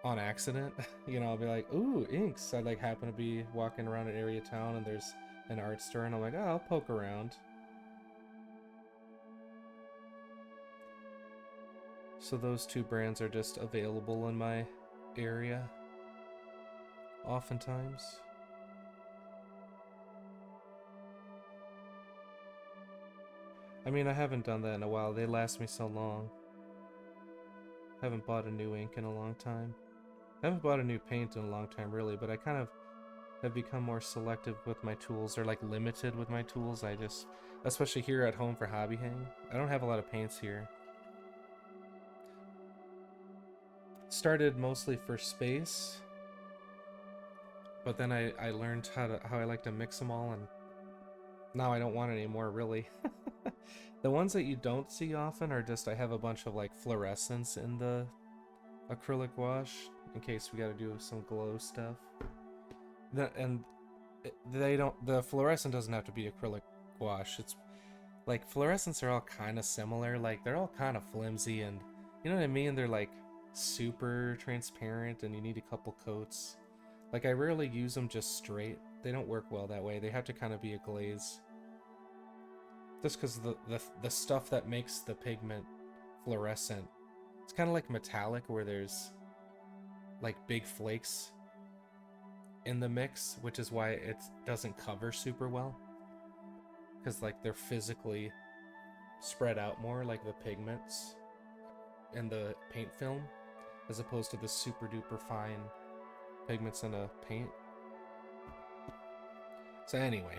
on accident. You know, I'll be like, ooh, inks. I like happen to be walking around an area of town and there's an art store, and I'm like, oh, I'll poke around. So those two brands are just available in my area oftentimes. I mean, I haven't done that in a while. They last me so long. I haven't bought a new ink in a long time. I haven't bought a new paint in a long time, really, but I kind of have become more selective with my tools, or like limited with my tools. I just, especially here at home for hobby hang, I don't have a lot of paints here. Started mostly for space, but then I learned how I like to mix them all, and Now I don't want any more, really. The ones that you don't see often are just I have a bunch of like fluorescence in the acrylic wash in case we got to do some glow stuff. And they don't. The fluorescent doesn't have to be acrylic wash. It's like fluorescents are all kind of similar. Like they're all kind of flimsy, and you know what I mean. They're like super transparent, and you need a couple coats. Like I rarely use them just straight. They don't work well that way. They have to kind of be a glaze. Just because the stuff that makes the pigment fluorescent, it's kind of like metallic, where there's like big flakes in the mix, which is why it doesn't cover super well, because like they're physically spread out more, like the pigments in the paint film, as opposed to the super duper fine pigments in a paint. So anyway,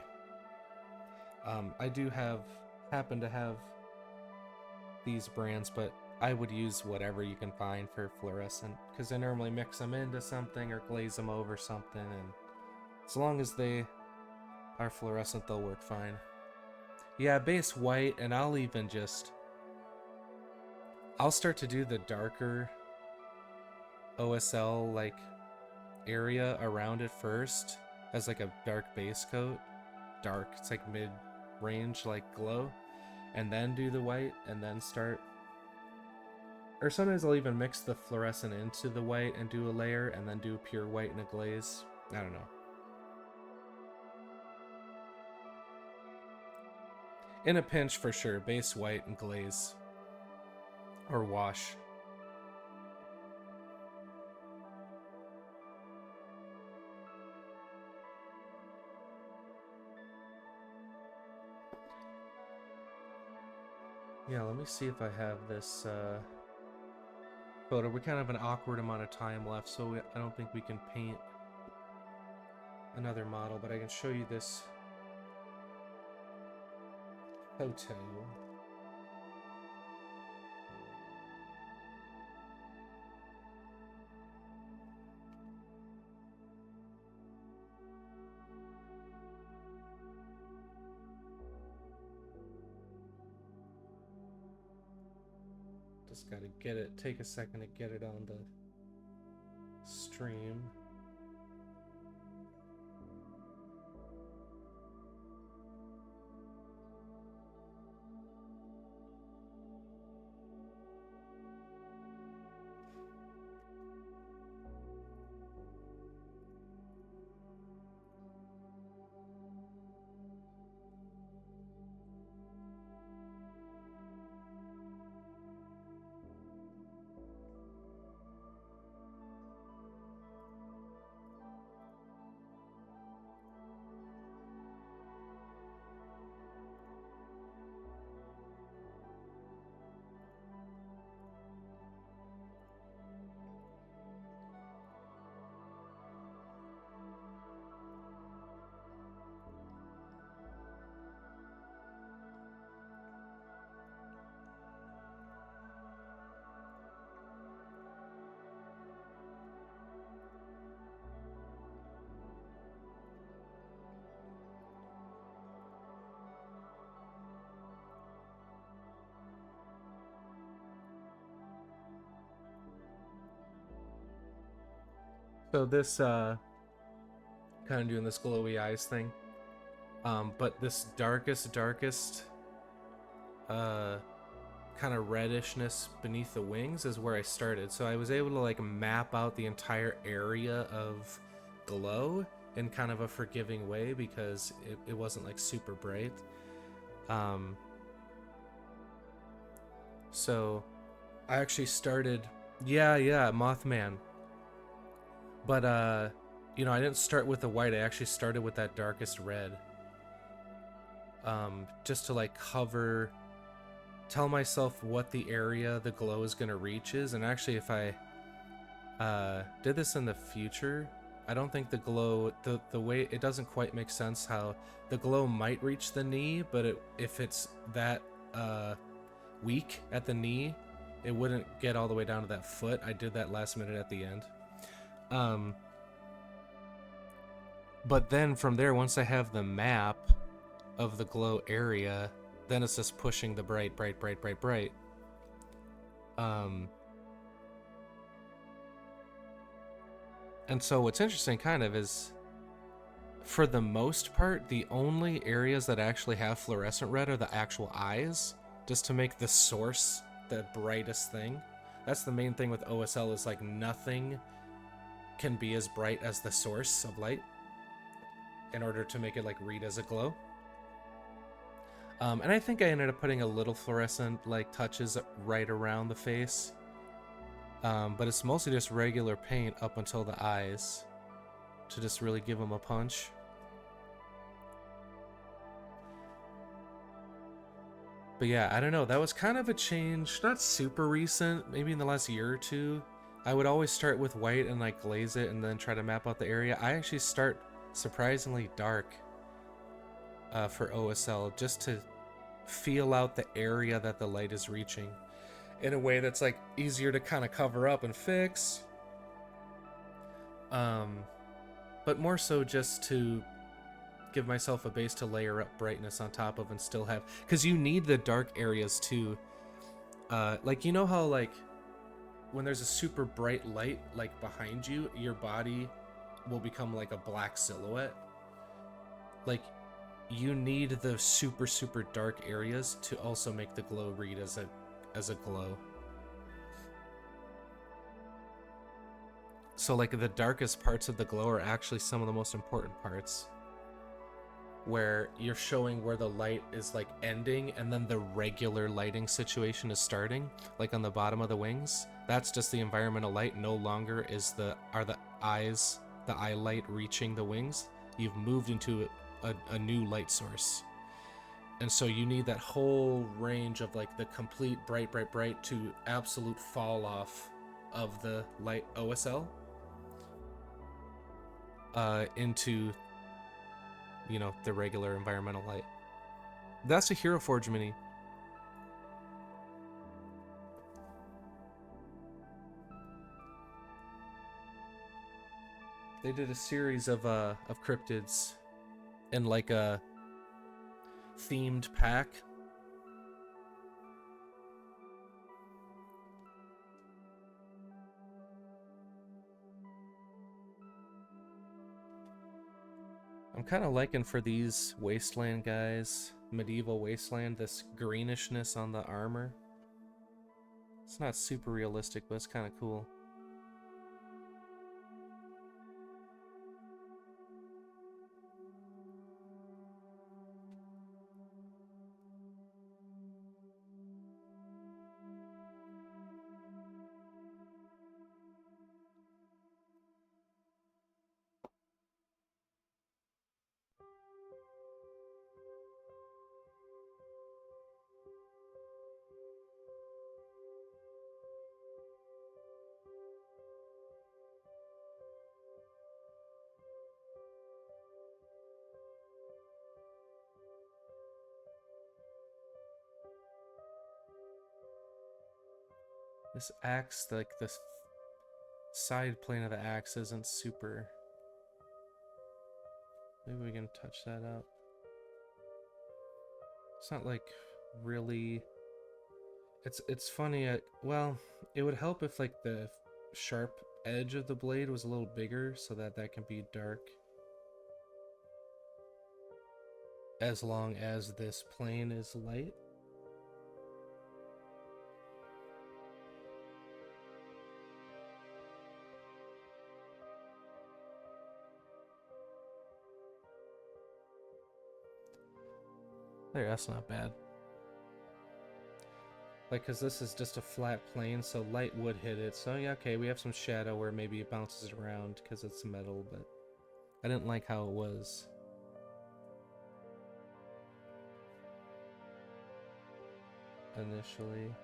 I do happen to have these brands, but I would use whatever you can find for fluorescent, because I normally mix them into something or glaze them over something, and as long as they are fluorescent, they'll work fine. Yeah, base white, and I'll start to do the darker OSL like area around it first as like a dark base coat. Dark, it's like mid-range like glow, and then do the white, and then start. Or sometimes I'll even mix the fluorescent into the white and do a layer, and then do pure white in a glaze. I don't know. In a pinch, for sure, base white and glaze. Or wash. Yeah, let me see if I have this photo. We kind of have an awkward amount of time left, so I don't think we can paint another model, but I can show you this photo. Just gotta get it, take a second to get it on the stream. So this kind of doing this glowy eyes thing, but this darkest kind of reddishness beneath the wings is where I started. So I was able to like map out the entire area of glow in kind of a forgiving way, because it wasn't like super bright. So I actually started, yeah, Mothman. But you know, I didn't start with the white. I actually started with that darkest red. Just to like tell myself what the area the glow is gonna reach is. And actually, if I did this in the future, I don't think the glow, the way, it doesn't quite make sense how the glow might reach the knee, but if it's that weak at the knee, it wouldn't get all the way down to that foot. I did that last minute at the end. But then from there, once I have the map of the glow area, then it's just pushing the bright, bright, bright, bright, bright. And so what's interesting kind of is, for the most part, the only areas that actually have fluorescent red are the actual eyes, just to make the source the brightest thing. That's the main thing with OSL, is like nothing can be as bright as the source of light in order to make it like read as a glow. And I think I ended up putting a little fluorescent like touches right around the face. But it's mostly just regular paint up until the eyes to just really give them a punch. But yeah, I don't know. That was kind of a change, not super recent, maybe in the last year or two. I would always start with white and like glaze it and then try to map out the area. I actually start surprisingly dark for OSL, just to feel out the area that the light is reaching in a way that's like easier to kind of cover up and fix. But more so just to give myself a base to layer up brightness on top of and still have, because you need the dark areas too. Like, you know how like when there's a super bright light like behind you, your body will become like a black silhouette. Like, you need the super super dark areas to also make the glow read as a glow. So like the darkest parts of the glow are actually some of the most important parts, where you're showing where the light is like ending and then the regular lighting situation is starting, like on the bottom of the wings. That's just the environmental light. No longer are the eyes, the eye light reaching the wings. You've moved into a new light source. And so you need that whole range of like the complete bright, bright, bright to absolute fall off of the light OSL into, you know, the regular environmental light. That's a Hero Forge mini. They did a series of cryptids in like a themed pack. I'm kind of liking for these Wasteland guys, Medieval Wasteland, this greenishness on the armor. It's not super realistic, but it's kind of cool. This axe, like the side plane of the axe isn't super. Maybe we can touch that up. It's not like really. It's funny. Well, it would help if like the sharp edge of the blade was a little bigger so that can be dark. As long as this plane is light. There, that's not bad. Like, cause this is just a flat plane, so light would hit it. So yeah, okay, we have some shadow where maybe it bounces around because it's metal, but I didn't like how it was. Initially.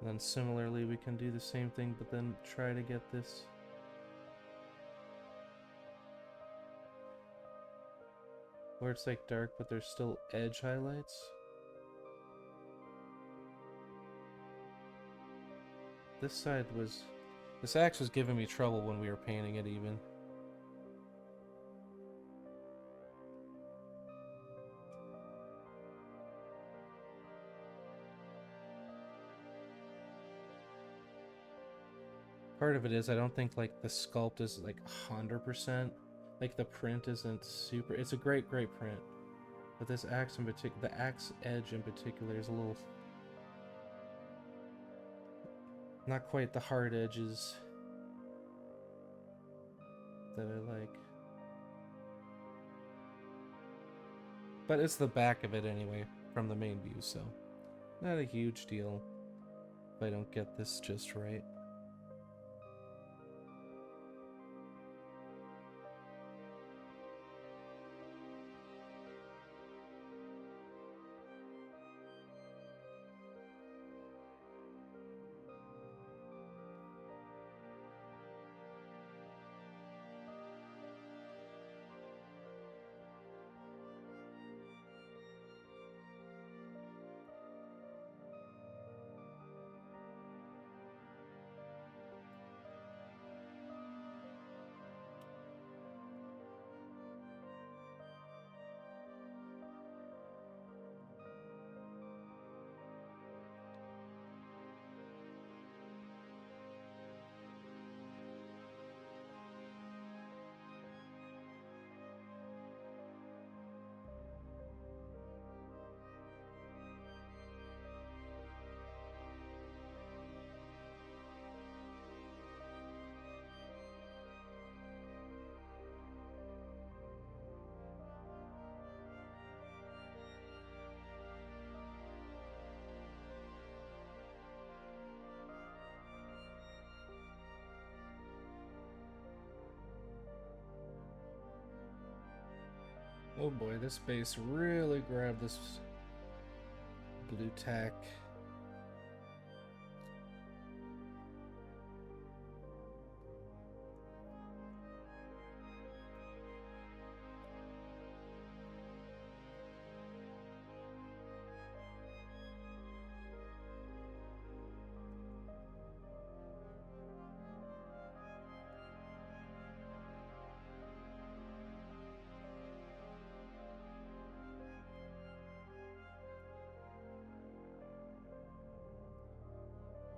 And then similarly, we can do the same thing, but then try to get this. Where it's like dark, but there's still edge highlights. This side was This axe was giving me trouble when we were painting it even. Part of it is I don't think like the sculpt is like 100%. Like the print isn't super. It's a great print, but this axe in particular, the axe edge in particular, is a little not quite the hard edges that I like. But it's the back of it anyway from the main view, so not a huge deal if I don't get this just right. Oh boy, this base really grabbed this blue tack.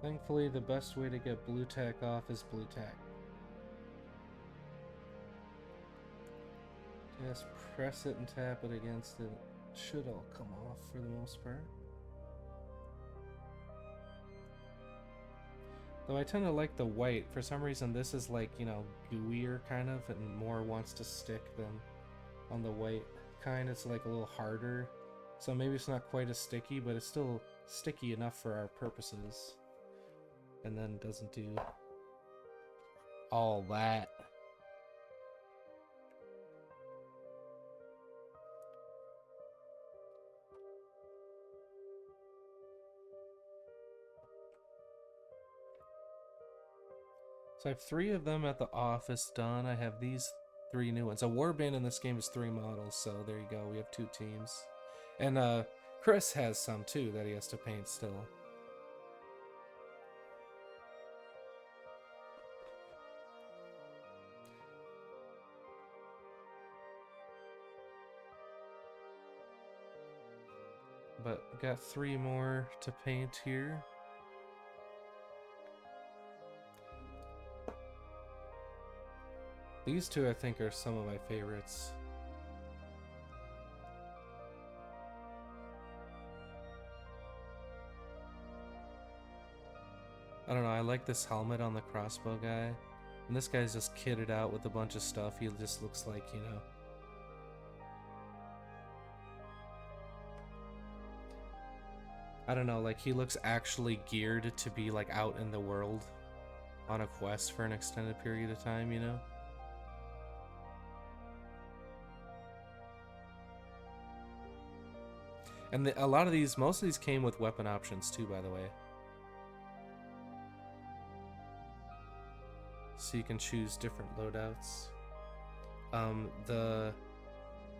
Thankfully, the best way to get blue tack off is blue tack. Just press it and tap it against it. It should all come off for the most part. Though I tend to like the white. For some reason, this is like, you know, gooier kind of, and more wants to stick than on the white kind. It's like a little harder. So maybe it's not quite as sticky, but it's still sticky enough for our purposes. And then doesn't do all that. So I have 3 of them at the office done. I have these 3 new ones. A warband in this game is 3 models, so there you go. We have 2 teams. And Chris has some too that he has to paint still. But got 3 more to paint here. These 2 I think are some of my favorites. I don't know, I like this helmet on the crossbow guy. And this guy's just kitted out with a bunch of stuff. He just looks like, you know, I don't know, like he looks actually geared to be like out in the world on a quest for an extended period of time, you know? And a lot of these, most of these came with weapon options too, by the way. So you can choose different loadouts. The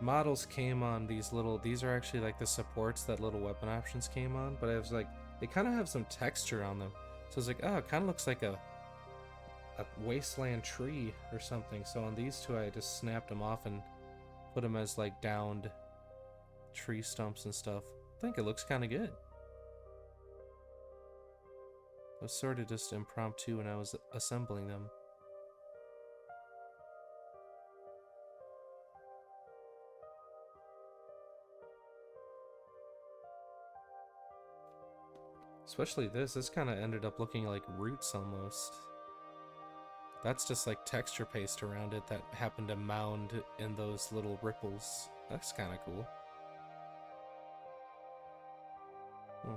models came on these little, these are actually like the supports that little weapon options came on, but I was like, they kind of have some texture on them. So I was like, oh, it kind of looks like a a wasteland tree or something. So on these two, I just snapped them off and put them as like downed tree stumps and stuff. I think it looks kind of good. It was sort of just impromptu when I was assembling them. Especially this kind of ended up looking like roots almost. That's just like texture paste around it that happened to mound in those little ripples. That's kind of cool. Hmm.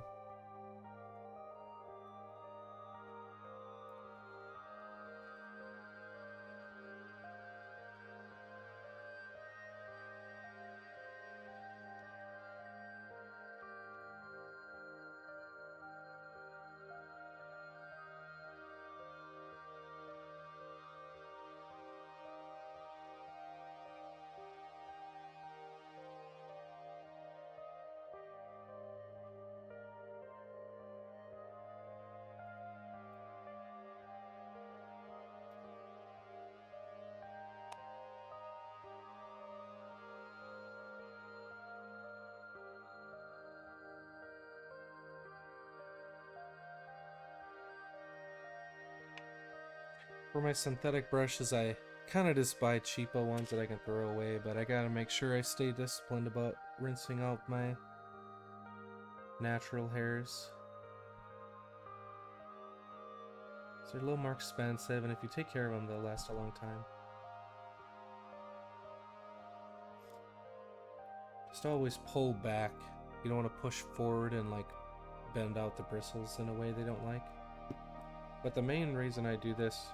For my synthetic brushes, I kind of just buy cheapo ones that I can throw away, but I gotta make sure I stay disciplined about rinsing out my natural hairs. So they're a little more expensive, and if you take care of them, they'll last a long time. Just always pull back. You don't want to push forward and like bend out the bristles in a way they don't like. But the main reason I do this,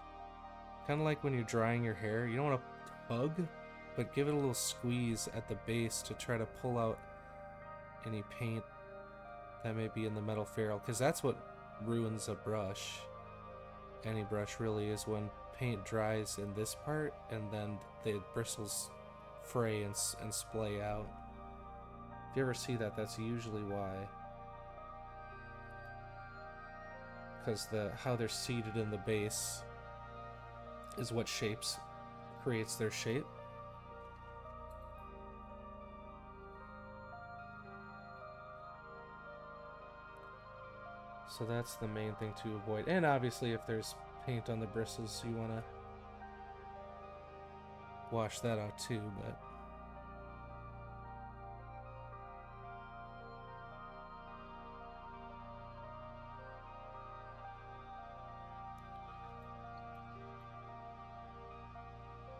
kind of like when you're drying your hair, you don't want to tug, but give it a little squeeze at the base to try to pull out any paint that may be in the metal ferrule, because that's what ruins a brush. Any brush really is when paint dries in this part and then the bristles fray and splay out. If you ever see that, that's usually why. Because how they're seated in the base is what creates their shape. So that's the main thing to avoid. And obviously if there's paint on the bristles, you want to wash that out too, but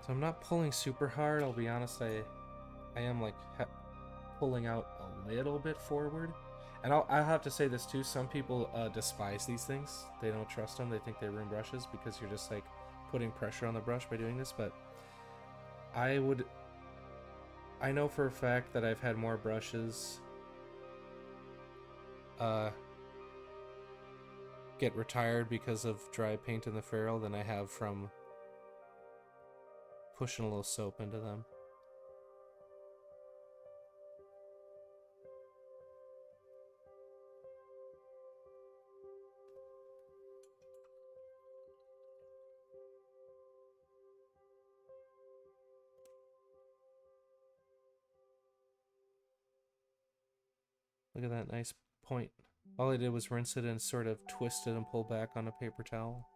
so I'm not pulling super hard, I'll be honest. I am like pulling out a little bit forward. And I'll have to say this too, some people despise these things. They don't trust them, they think they ruin brushes because you're just like putting pressure on the brush by doing this, but I know for a fact that I've had more brushes get retired because of dry paint in the ferrule than I have from pushing a little soap into them. Look at that nice point. All I did was rinse it and sort of twist it and pull back on a paper towel.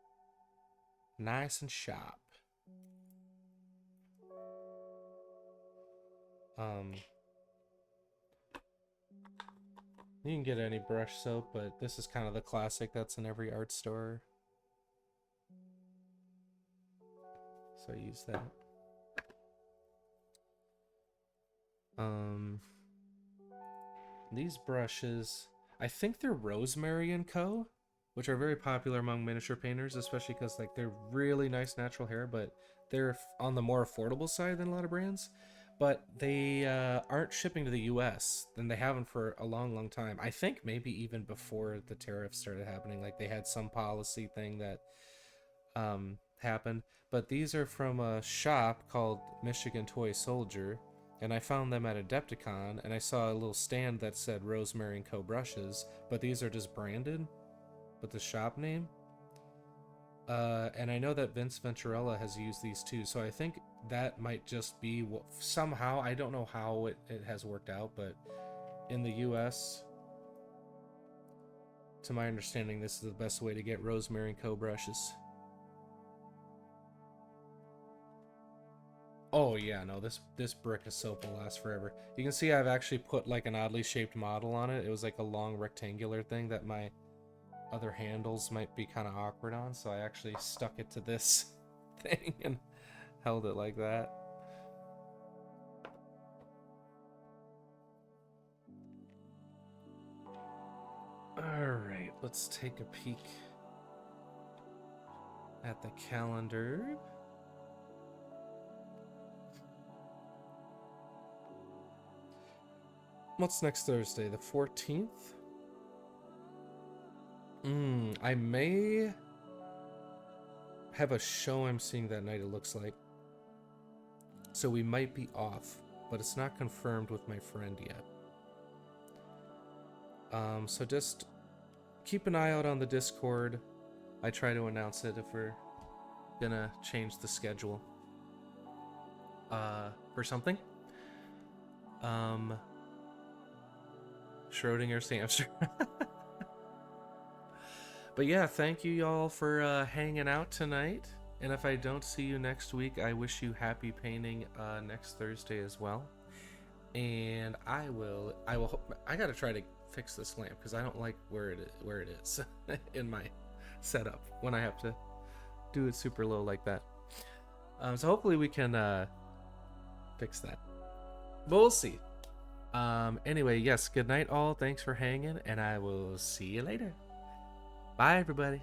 Nice and sharp. You can get any brush soap, but this is kind of the classic that's in every art store. So I use that. These brushes, I think they're Rosemary & Co., which are very popular among miniature painters, especially because like they're really nice natural hair, but they're on the more affordable side than a lot of brands. But they aren't shipping to the US, and they haven't for a long time. I think maybe even before the tariffs started happening, like they had some policy thing that happened. But these are from a shop called Michigan Toy Soldier, and I found them at Adepticon, and I saw a little stand that said Rosemary & Co. brushes, but these are just branded with the shop name. And I know that Vince Venturella has used these too, so I think that might just be somehow, I don't know how it has worked out, but in the US, to my understanding, this is the best way to get Rosemary & Co. brushes. Oh yeah, no, this brick of soap will last forever. You can see I've actually put like an oddly shaped model on it. It was like a long rectangular thing that my other handles might be kind of awkward on, so I actually stuck it to this thing and held it like that. Alright, let's take a peek at the calendar. What's next Thursday? The 14th? I may have a show I'm seeing that night, it looks like. So we might be off, but it's not confirmed with my friend yet. So just keep an eye out on the Discord. I try to announce it if we're gonna change the schedule for something. Schrodinger's hamster. But yeah, thank you y'all for hanging out tonight. And if I don't see you next week, I wish you happy painting next Thursday as well. And I gotta try to fix this lamp because I don't like where it is in my setup when I have to do it super low like that. So hopefully we can fix that. But we'll see. Anyway, yes, good night all. Thanks for hanging, and I will see you later. Bye, everybody.